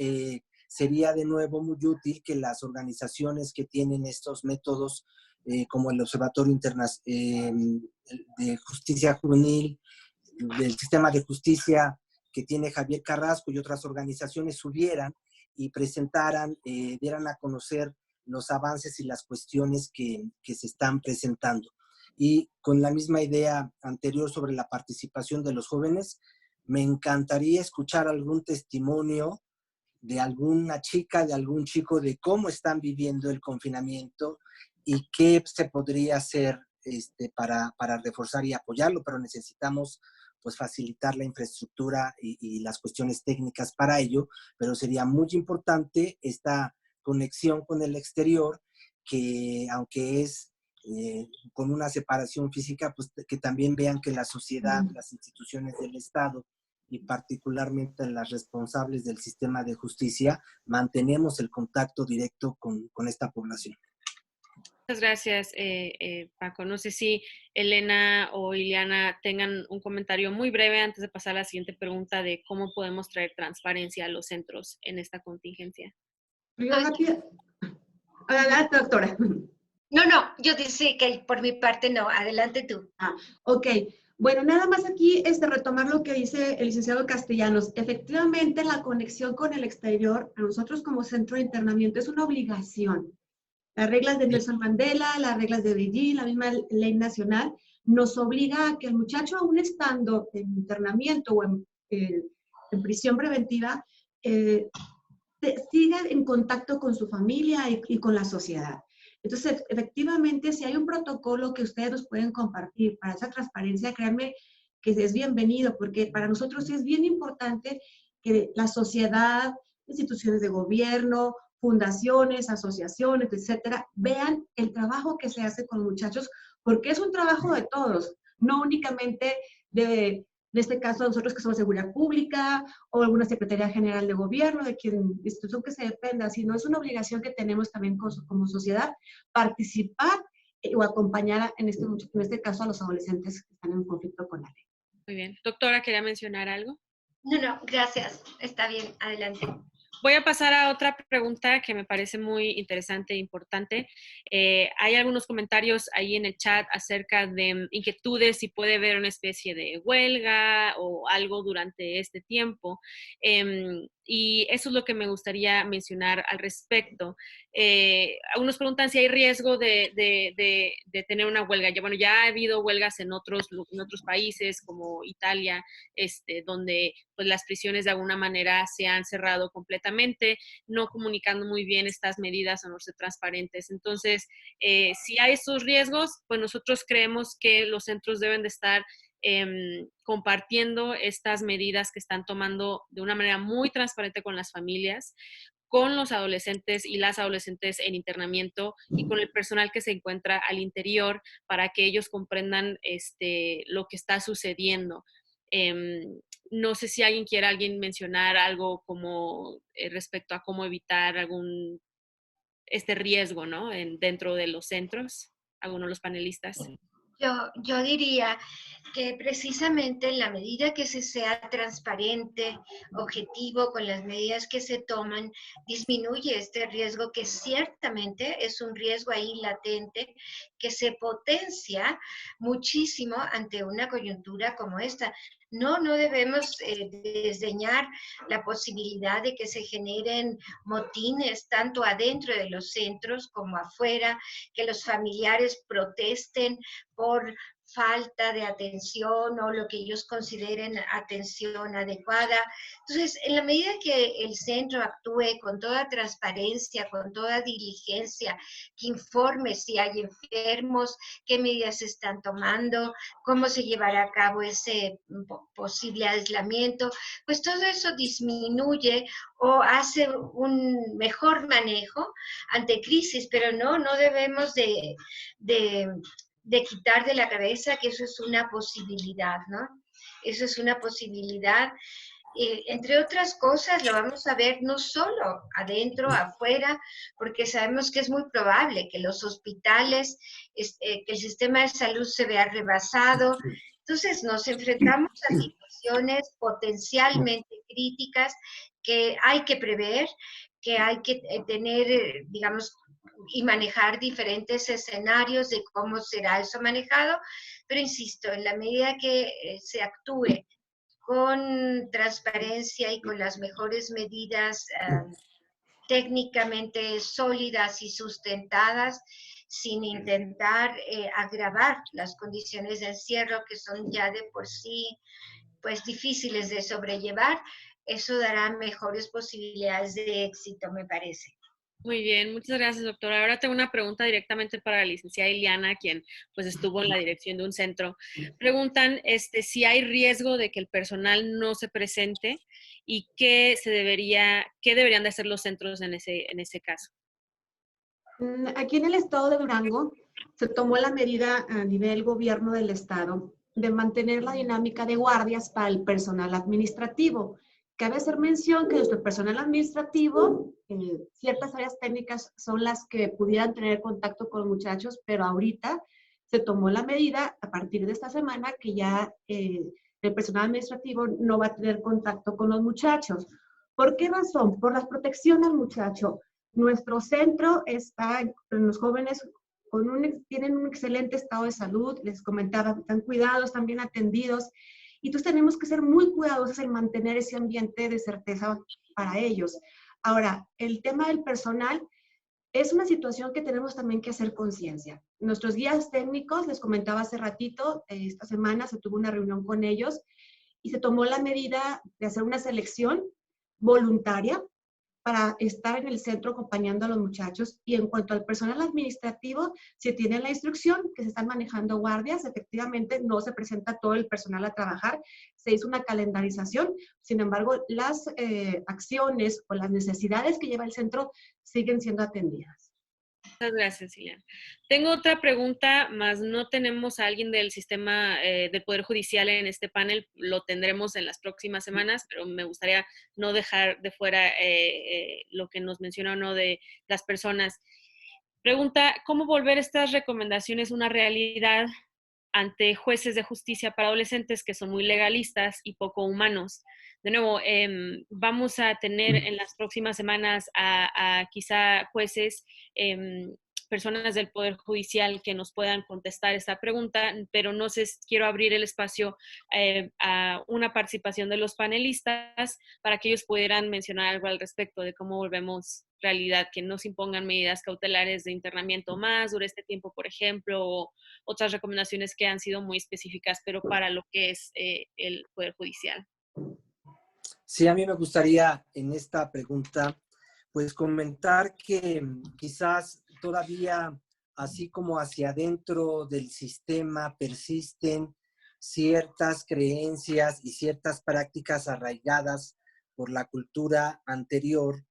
sería de nuevo muy útil que las organizaciones que tienen estos métodos, como el Observatorio de Justicia Juvenil, del Sistema de Justicia que tiene Javier Carrasco y otras organizaciones, subieran y presentaran, dieran a conocer los avances y las cuestiones que se están presentando. Y con la misma idea anterior sobre la participación de los jóvenes, me encantaría escuchar algún testimonio de alguna chica, de algún chico, de cómo están viviendo el confinamiento y qué se podría hacer para reforzar y apoyarlo, pero necesitamos pues facilitar la infraestructura y las cuestiones técnicas para ello, pero sería muy importante esta conexión con el exterior, que aunque es con una separación física, pues que también vean que la sociedad, las instituciones del Estado y particularmente las responsables del sistema de justicia, mantenemos el contacto directo con esta población. Muchas gracias, Paco. No sé si Elena o Ileana tengan un comentario muy breve antes de pasar a la siguiente pregunta de cómo podemos traer transparencia a los centros en esta contingencia. Adelante, doctora. No, yo dice que por mi parte no. Adelante tú. Ok. Bueno, nada más aquí retomar lo que dice el licenciado Castellanos. Efectivamente, la conexión con el exterior, a nosotros como centro de internamiento, es una obligación. Las reglas de Nelson Mandela, las reglas de Beijing, la misma ley nacional, nos obliga a que el muchacho, aún estando en internamiento o en prisión preventiva, siga en contacto con su familia y con la sociedad. Entonces, efectivamente, si hay un protocolo que ustedes nos pueden compartir para esa transparencia, créanme que es bienvenido, porque para nosotros sí es bien importante que la sociedad, instituciones de gobierno, fundaciones, asociaciones, etcétera, vean el trabajo que se hace con los muchachos, porque es un trabajo de todos, no únicamente en este caso nosotros que somos seguridad pública o alguna Secretaría General de Gobierno, de quien institución que se dependa, sino es una obligación que tenemos también como sociedad participar o acompañar en este caso a los adolescentes que están en conflicto con la ley. Muy bien. Doctora, ¿quería mencionar algo? No, gracias. Está bien, adelante. Voy a pasar a otra pregunta que me parece muy interesante e importante. Hay algunos comentarios ahí en el chat acerca de inquietudes, si puede haber una especie de huelga o algo durante este tiempo. Y eso es lo que me gustaría mencionar al respecto. Algunos preguntan si hay riesgo de tener una huelga. Bueno, ya ha habido huelgas en otros países como Italia, donde pues, las prisiones de alguna manera se han cerrado completamente, no comunicando muy bien estas medidas o no ser transparentes. Entonces, si hay esos riesgos, pues nosotros creemos que los centros deben de estar compartiendo estas medidas que están tomando de una manera muy transparente con las familias, con los adolescentes y las adolescentes en internamiento y con el personal que se encuentra al interior para que ellos comprendan lo que está sucediendo. No sé si alguien quiere mencionar algo como respecto a cómo evitar este riesgo, ¿no? Dentro de los centros, algunos de los panelistas. Yo diría que precisamente en la medida que se sea transparente, objetivo con las medidas que se toman, disminuye este riesgo que ciertamente es un riesgo ahí latente que se potencia muchísimo ante una coyuntura como esta. No debemos desdeñar la posibilidad de que se generen motines tanto adentro de los centros como afuera, que los familiares protesten por falta de atención o lo que ellos consideren atención adecuada. Entonces, en la medida que el centro actúe con toda transparencia, con toda diligencia, que informe si hay enfermos, qué medidas se están tomando, cómo se llevará a cabo ese posible aislamiento, pues todo eso disminuye o hace un mejor manejo ante crisis, pero no debemos de quitar de la cabeza que eso es una posibilidad, ¿no? Eso es una posibilidad. Entre otras cosas, lo vamos a ver no solo adentro, afuera, porque sabemos que es muy probable que los hospitales, que el sistema de salud se vea rebasado. Entonces, nos enfrentamos a situaciones potencialmente críticas que hay que prever, que hay que tener, digamos, y manejar diferentes escenarios de cómo será eso manejado, pero insisto, en la medida que se actúe con transparencia y con las mejores medidas técnicamente sólidas y sustentadas, sin intentar agravar las condiciones de encierro que son ya de por sí pues difíciles de sobrellevar, eso dará mejores posibilidades de éxito, me parece. Muy bien, muchas gracias, doctora. Ahora tengo una pregunta directamente para la licenciada Iliana, quien pues estuvo en la dirección de un centro. Preguntan si hay riesgo de que el personal no se presente y qué deberían de hacer los centros en ese caso. Aquí en el estado de Durango se tomó la medida a nivel gobierno del estado de mantener la dinámica de guardias para el personal administrativo. Cabe hacer mención que nuestro personal administrativo, ciertas áreas técnicas son las que pudieran tener contacto con los muchachos, pero ahorita se tomó la medida a partir de esta semana que ya el personal administrativo no va a tener contacto con los muchachos. ¿Por qué razón? Por la protección al muchacho. Nuestro centro está en los jóvenes tienen un excelente estado de salud, les comentaba, están cuidados, están bien atendidos, y entonces tenemos que ser muy cuidadosos en mantener ese ambiente de certeza para ellos. Ahora, el tema del personal es una situación que tenemos también que hacer conciencia. Nuestros guías técnicos, les comentaba hace ratito, esta semana se tuvo una reunión con ellos y se tomó la medida de hacer una selección voluntaria para estar en el centro acompañando a los muchachos. Y en cuanto al personal administrativo, se tiene la instrucción que se están manejando guardias. Efectivamente, no se presenta todo el personal a trabajar, se hizo una calendarización. Sin embargo, las acciones o las necesidades que lleva el centro siguen siendo atendidas. Muchas gracias, Ileana. Tengo otra pregunta, más no tenemos a alguien del sistema del Poder Judicial en este panel, lo tendremos en las próximas semanas, pero me gustaría no dejar de fuera lo que nos mencionó uno de las personas. Pregunta, ¿cómo volver estas recomendaciones una realidad ante jueces de justicia para adolescentes que son muy legalistas y poco humanos? De nuevo, vamos a tener en las próximas semanas a quizá jueces personas del Poder Judicial que nos puedan contestar esta pregunta, pero no sé, quiero abrir el espacio a una participación de los panelistas para que ellos pudieran mencionar algo al respecto de cómo volvemos realidad que no se impongan medidas cautelares de internamiento más durante este tiempo, por ejemplo, o otras recomendaciones que han sido muy específicas, pero para lo que es el Poder Judicial. Sí, a mí me gustaría en esta pregunta, pues comentar que quizás todavía, así como hacia adentro del sistema, persisten ciertas creencias y ciertas prácticas arraigadas por la cultura anterior,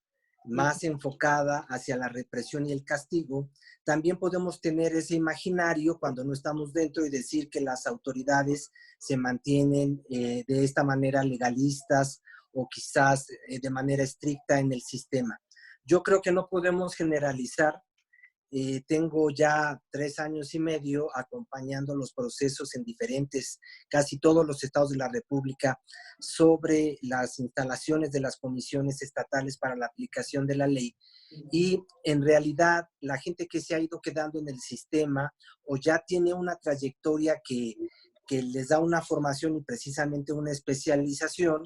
más enfocada hacia la represión y el castigo. También podemos tener ese imaginario cuando no estamos dentro y decir que las autoridades se mantienen de esta manera legalistas o quizás de manera estricta en el sistema. Yo creo que no podemos generalizar. Tengo ya 3 años y medio acompañando los procesos en casi todos los estados de la República sobre las instalaciones de las comisiones estatales para la aplicación de la ley. Y en realidad la gente que se ha ido quedando en el sistema o ya tiene una trayectoria que les da una formación y precisamente una especialización,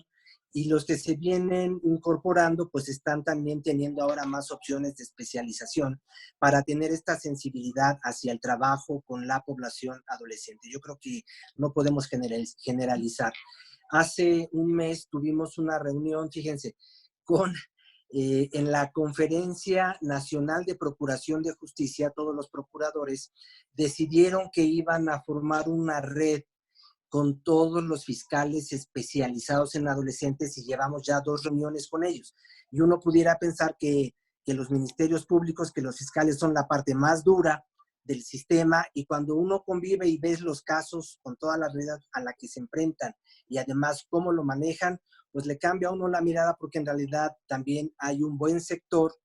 y los que se vienen incorporando, pues están también teniendo ahora más opciones de especialización para tener esta sensibilidad hacia el trabajo con la población adolescente. Yo creo que no podemos generalizar. Hace un mes tuvimos una reunión, fíjense, en la Conferencia Nacional de Procuración de Justicia, todos los procuradores decidieron que iban a formar una red con todos los fiscales especializados en adolescentes y llevamos ya 2 reuniones con ellos. Y uno pudiera pensar que los ministerios públicos, que los fiscales son la parte más dura del sistema, y cuando uno convive y ves los casos con toda la realidad a la que se enfrentan y además cómo lo manejan, pues le cambia a uno la mirada, porque en realidad también hay un buen sector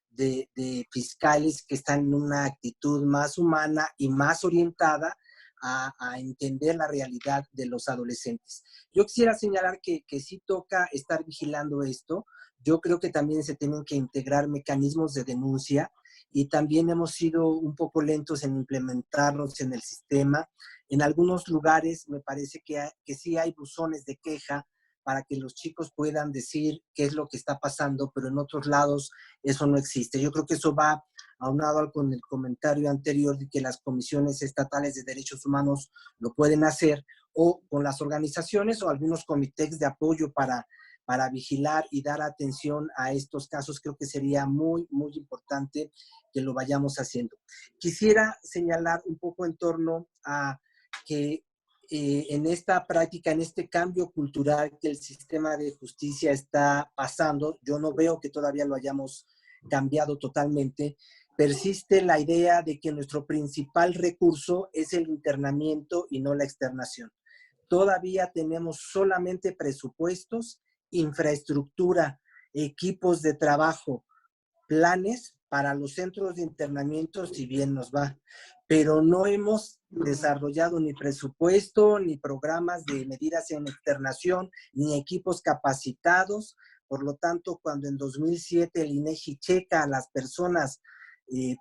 de fiscales que están en una actitud más humana y más orientada a entender la realidad de los adolescentes. Yo quisiera señalar que sí toca estar vigilando esto. Yo creo que también se tienen que integrar mecanismos de denuncia y también hemos sido un poco lentos en implementarlos en el sistema. En algunos lugares me parece que sí hay buzones de queja para que los chicos puedan decir qué es lo que está pasando, pero en otros lados eso no existe. Yo creo que eso va aunado con el comentario anterior de que las comisiones estatales de derechos humanos lo pueden hacer, o con las organizaciones o algunos comités de apoyo para vigilar y dar atención a estos casos. Creo que sería muy, muy importante que lo vayamos haciendo. Quisiera señalar un poco en torno a que en esta práctica, en este cambio cultural que el sistema de justicia está pasando, yo no veo que todavía lo hayamos cambiado totalmente. Persiste la idea de que nuestro principal recurso es el internamiento y no la externación. Todavía tenemos solamente presupuestos, infraestructura, equipos de trabajo, planes para los centros de internamiento, si bien nos va, pero no hemos desarrollado ni presupuesto, ni programas de medidas en externación, ni equipos capacitados. Por lo tanto, cuando en 2007 el INEGI checa a las personas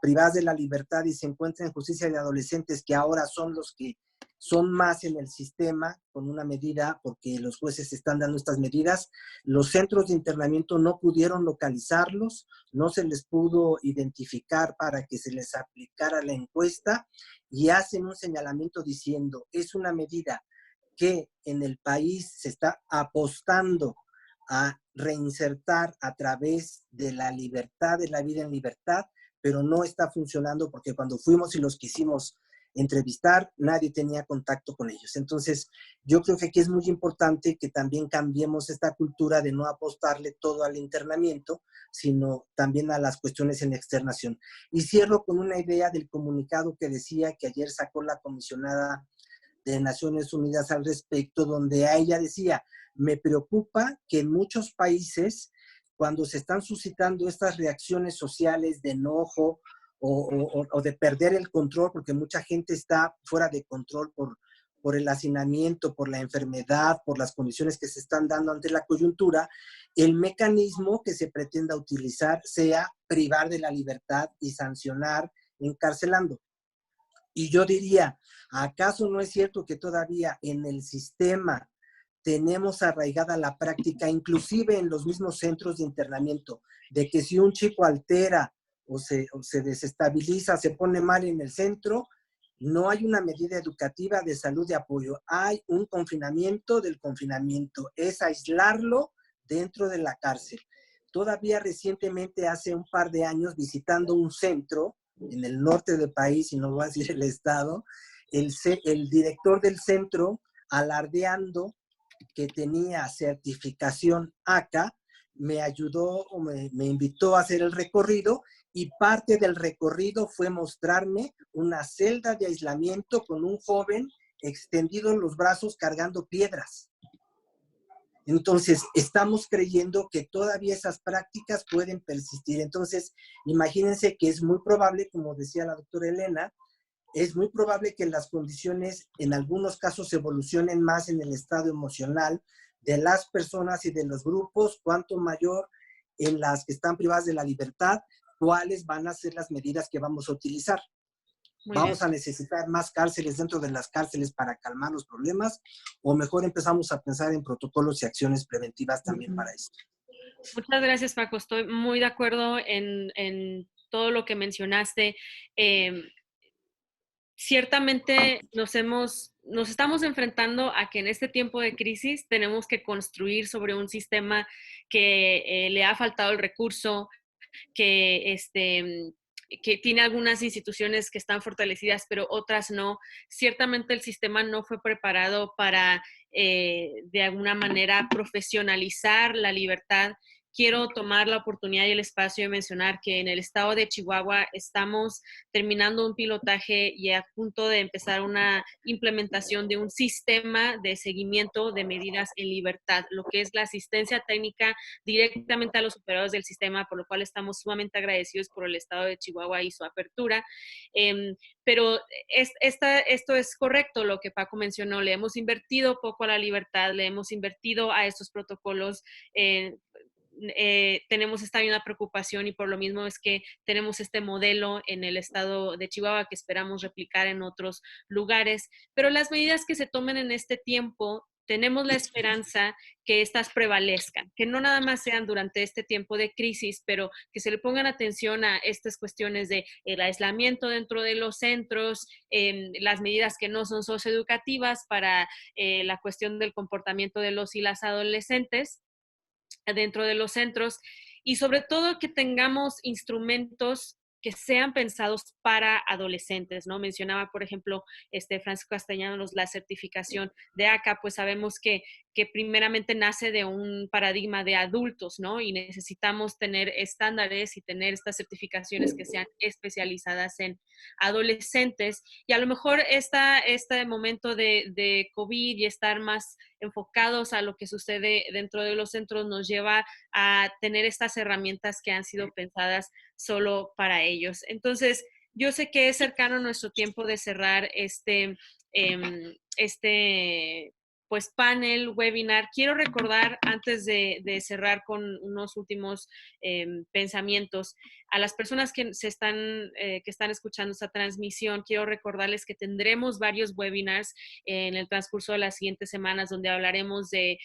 privadas de la libertad y se encuentra en justicia de adolescentes, que ahora son los que son más en el sistema con una medida, porque los jueces están dando estas medidas, los centros de internamiento no pudieron localizarlos, no se les pudo identificar para que se les aplicara la encuesta, y hacen un señalamiento diciendo, es una medida que en el país se está apostando a reinsertar a través de la libertad, de la vida en libertad, pero no está funcionando porque cuando fuimos y los quisimos entrevistar, nadie tenía contacto con ellos. Entonces, yo creo que aquí es muy importante que también cambiemos esta cultura de no apostarle todo al internamiento, sino también a las cuestiones en externación. Y cierro con una idea del comunicado que decía que ayer sacó la comisionada de Naciones Unidas al respecto, donde a ella decía, me preocupa que en muchos países, cuando se están suscitando estas reacciones sociales de enojo o de perder el control, porque mucha gente está fuera de control por el hacinamiento, por la enfermedad, por las condiciones que se están dando ante la coyuntura, el mecanismo que se pretenda utilizar sea privar de la libertad y sancionar encarcelando. Y yo diría, ¿acaso no es cierto que todavía en el sistema tenemos arraigada la práctica, inclusive en los mismos centros de internamiento, de que si un chico altera o se desestabiliza, se pone mal en el centro, no hay una medida educativa de salud de apoyo, hay un confinamiento del confinamiento, es aislarlo dentro de la cárcel. Todavía recientemente, hace un par de años, visitando un centro en el norte del país, y no voy a decir el estado, el director del centro, alardeando que tenía certificación ACA, me ayudó o me invitó a hacer el recorrido, y parte del recorrido fue mostrarme una celda de aislamiento con un joven extendido en los brazos cargando piedras. Entonces, estamos creyendo que todavía esas prácticas pueden persistir. Entonces, imagínense que es muy probable, como decía la doctora Elena, es muy probable que las condiciones en algunos casos evolucionen más en el estado emocional de las personas y de los grupos, cuanto mayor en las que están privadas de la libertad, cuáles van a ser las medidas que vamos a utilizar. ¿Vamos a necesitar más cárceles dentro de las cárceles para calmar los problemas? ¿O mejor empezamos a pensar en protocolos y acciones preventivas también para esto? Muchas gracias, Paco. Estoy muy de acuerdo en todo lo que mencionaste. Ciertamente nos estamos enfrentando a que en este tiempo de crisis tenemos que construir sobre un sistema que le ha faltado el recurso, que tiene algunas instituciones que están fortalecidas, pero otras no. Ciertamente el sistema no fue preparado para, de alguna manera, profesionalizar la libertad. Quiero tomar la oportunidad y el espacio de mencionar que en el estado de Chihuahua estamos terminando un pilotaje y a punto de empezar una implementación de un sistema de seguimiento de medidas en libertad, lo que es la asistencia técnica directamente a los operadores del sistema, por lo cual estamos sumamente agradecidos por el estado de Chihuahua y su apertura. Pero esto es correcto lo que Paco mencionó, le hemos invertido poco a la libertad, le hemos invertido a estos protocolos. Tenemos esta misma preocupación y por lo mismo es que tenemos este modelo en el estado de Chihuahua que esperamos replicar en otros lugares, pero las medidas que se tomen en este tiempo, tenemos la esperanza que estas prevalezcan, que no nada más sean durante este tiempo de crisis, pero que se le pongan atención a estas cuestiones de el aislamiento dentro de los centros, las medidas que no son socioeducativas para la cuestión del comportamiento de los y las adolescentes dentro de los centros, y sobre todo que tengamos instrumentos que sean pensados para adolescentes, ¿no? Mencionaba, por ejemplo, Francisco Castellanos, la certificación de ACA, pues sabemos que primeramente nace de un paradigma de adultos, ¿no? Y necesitamos tener estándares y tener estas certificaciones que sean especializadas en adolescentes. Y a lo mejor este momento de COVID y estar más enfocados a lo que sucede dentro de los centros nos lleva a tener estas herramientas que han sido pensadas solo para ellos. Entonces, yo sé que es cercano a nuestro tiempo de cerrar pues panel, webinar. Quiero recordar, antes de cerrar con unos últimos pensamientos, a las personas que están escuchando esta transmisión, quiero recordarles que tendremos varios webinars en el transcurso de las siguientes semanas donde hablaremos de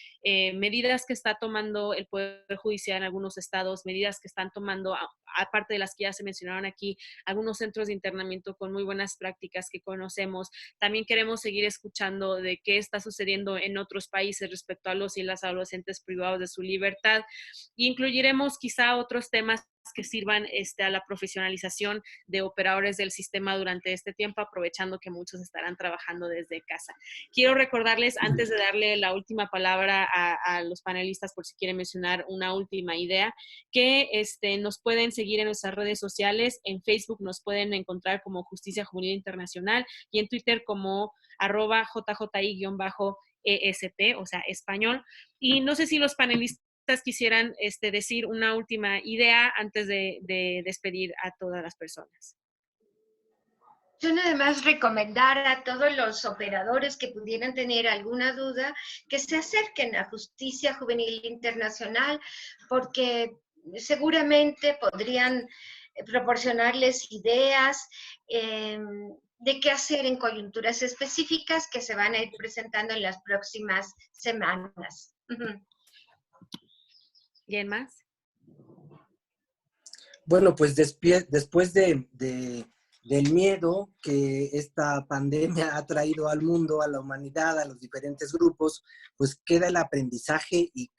medidas que está tomando el Poder Judicial en algunos estados, medidas que están tomando, aparte de las que ya se mencionaron aquí, algunos centros de internamiento con muy buenas prácticas que conocemos. También queremos seguir escuchando de qué está sucediendo en otros países respecto a los y las adolescentes privados de su libertad. Y incluiremos quizá otros temas que sirvan a la profesionalización de operadores del sistema durante este tiempo, aprovechando que muchos estarán trabajando desde casa. Quiero recordarles, antes de darle la última palabra a los panelistas, por si quieren mencionar una última idea, que nos pueden seguir en nuestras redes sociales. En Facebook nos pueden encontrar como Justicia Juvenil Internacional y en Twitter como @JJI_EST, o sea, español. Y no sé si los panelistas quisieran decir una última idea antes de despedir a todas las personas. Yo nada más recomendar a todos los operadores que pudieran tener alguna duda que se acerquen a Justicia Juvenil Internacional, porque seguramente podrían proporcionarles ideas de qué hacer en coyunturas específicas que se van a ir presentando en las próximas semanas. ¿Alguien más? Bueno, pues después del miedo que esta pandemia ha traído al mundo, a la humanidad, a los diferentes grupos, pues queda el aprendizaje y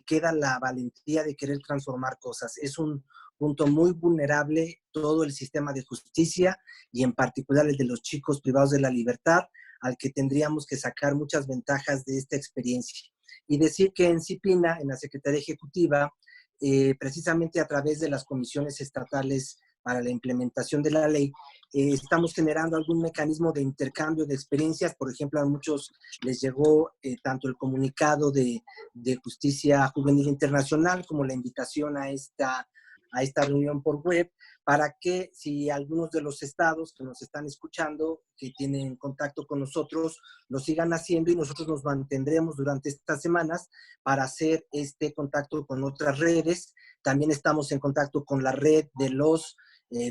queda la valentía de querer transformar cosas. Es un punto muy vulnerable todo el sistema de justicia y en particular el de los chicos privados de la libertad, al que tendríamos que sacar muchas ventajas de esta experiencia. Y decir que en CIPINA, en la Secretaría Ejecutiva, precisamente a través de las comisiones estatales para la implementación de la ley, estamos generando algún mecanismo de intercambio de experiencias. Por ejemplo, a muchos les llegó tanto el comunicado de Justicia Juvenil Internacional como la invitación a esta reunión por web, para que si algunos de los estados que nos están escuchando, que tienen contacto con nosotros, lo sigan haciendo y nosotros nos mantendremos durante estas semanas para hacer este contacto con otras redes. También estamos en contacto con la red de los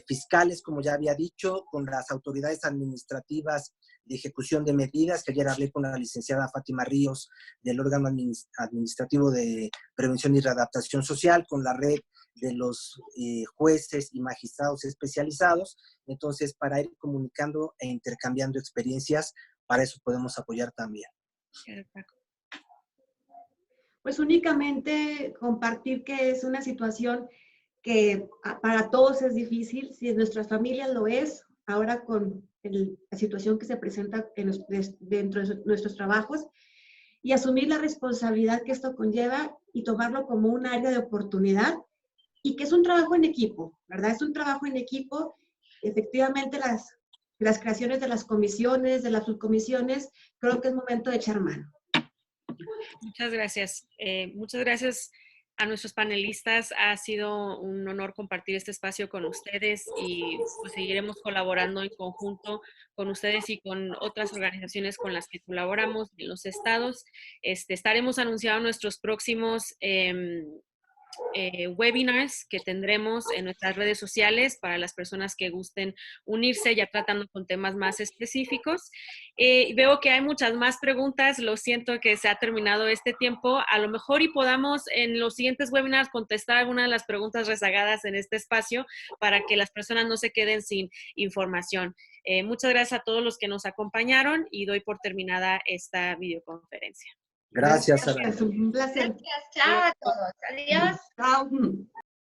fiscales, como ya había dicho, con las autoridades administrativas de ejecución de medidas, que ayer hablé con la licenciada Fátima Ríos del órgano administrativo de prevención y readaptación social, con la red de los jueces y magistrados especializados. Entonces, para ir comunicando e intercambiando experiencias, para eso podemos apoyar también. Pues únicamente compartir que es una situación que para todos es difícil, si en nuestras familias lo es, ahora con la situación que se presenta dentro de nuestros trabajos, y asumir la responsabilidad que esto conlleva y tomarlo como un área de oportunidad, y que es un trabajo en equipo, ¿verdad? Es un trabajo en equipo. Efectivamente, las creaciones de las comisiones, de las subcomisiones, creo que es momento de echar mano. Muchas gracias. Muchas gracias a nuestros panelistas. Ha sido un honor compartir este espacio con ustedes y pues seguiremos colaborando en conjunto con ustedes y con otras organizaciones con las que colaboramos en los estados. Estaremos anunciando nuestros próximos webinars que tendremos en nuestras redes sociales para las personas que gusten unirse, ya tratando con temas más específicos. Veo que hay muchas más preguntas, lo siento que se ha terminado este tiempo, a lo mejor y podamos en los siguientes webinars contestar algunas de las preguntas rezagadas en este espacio para que las personas no se queden sin información. Muchas gracias a todos los que nos acompañaron y doy por terminada esta videoconferencia. Gracias, Sara. Un placer. Gracias, chao a todos. Adiós. Chao.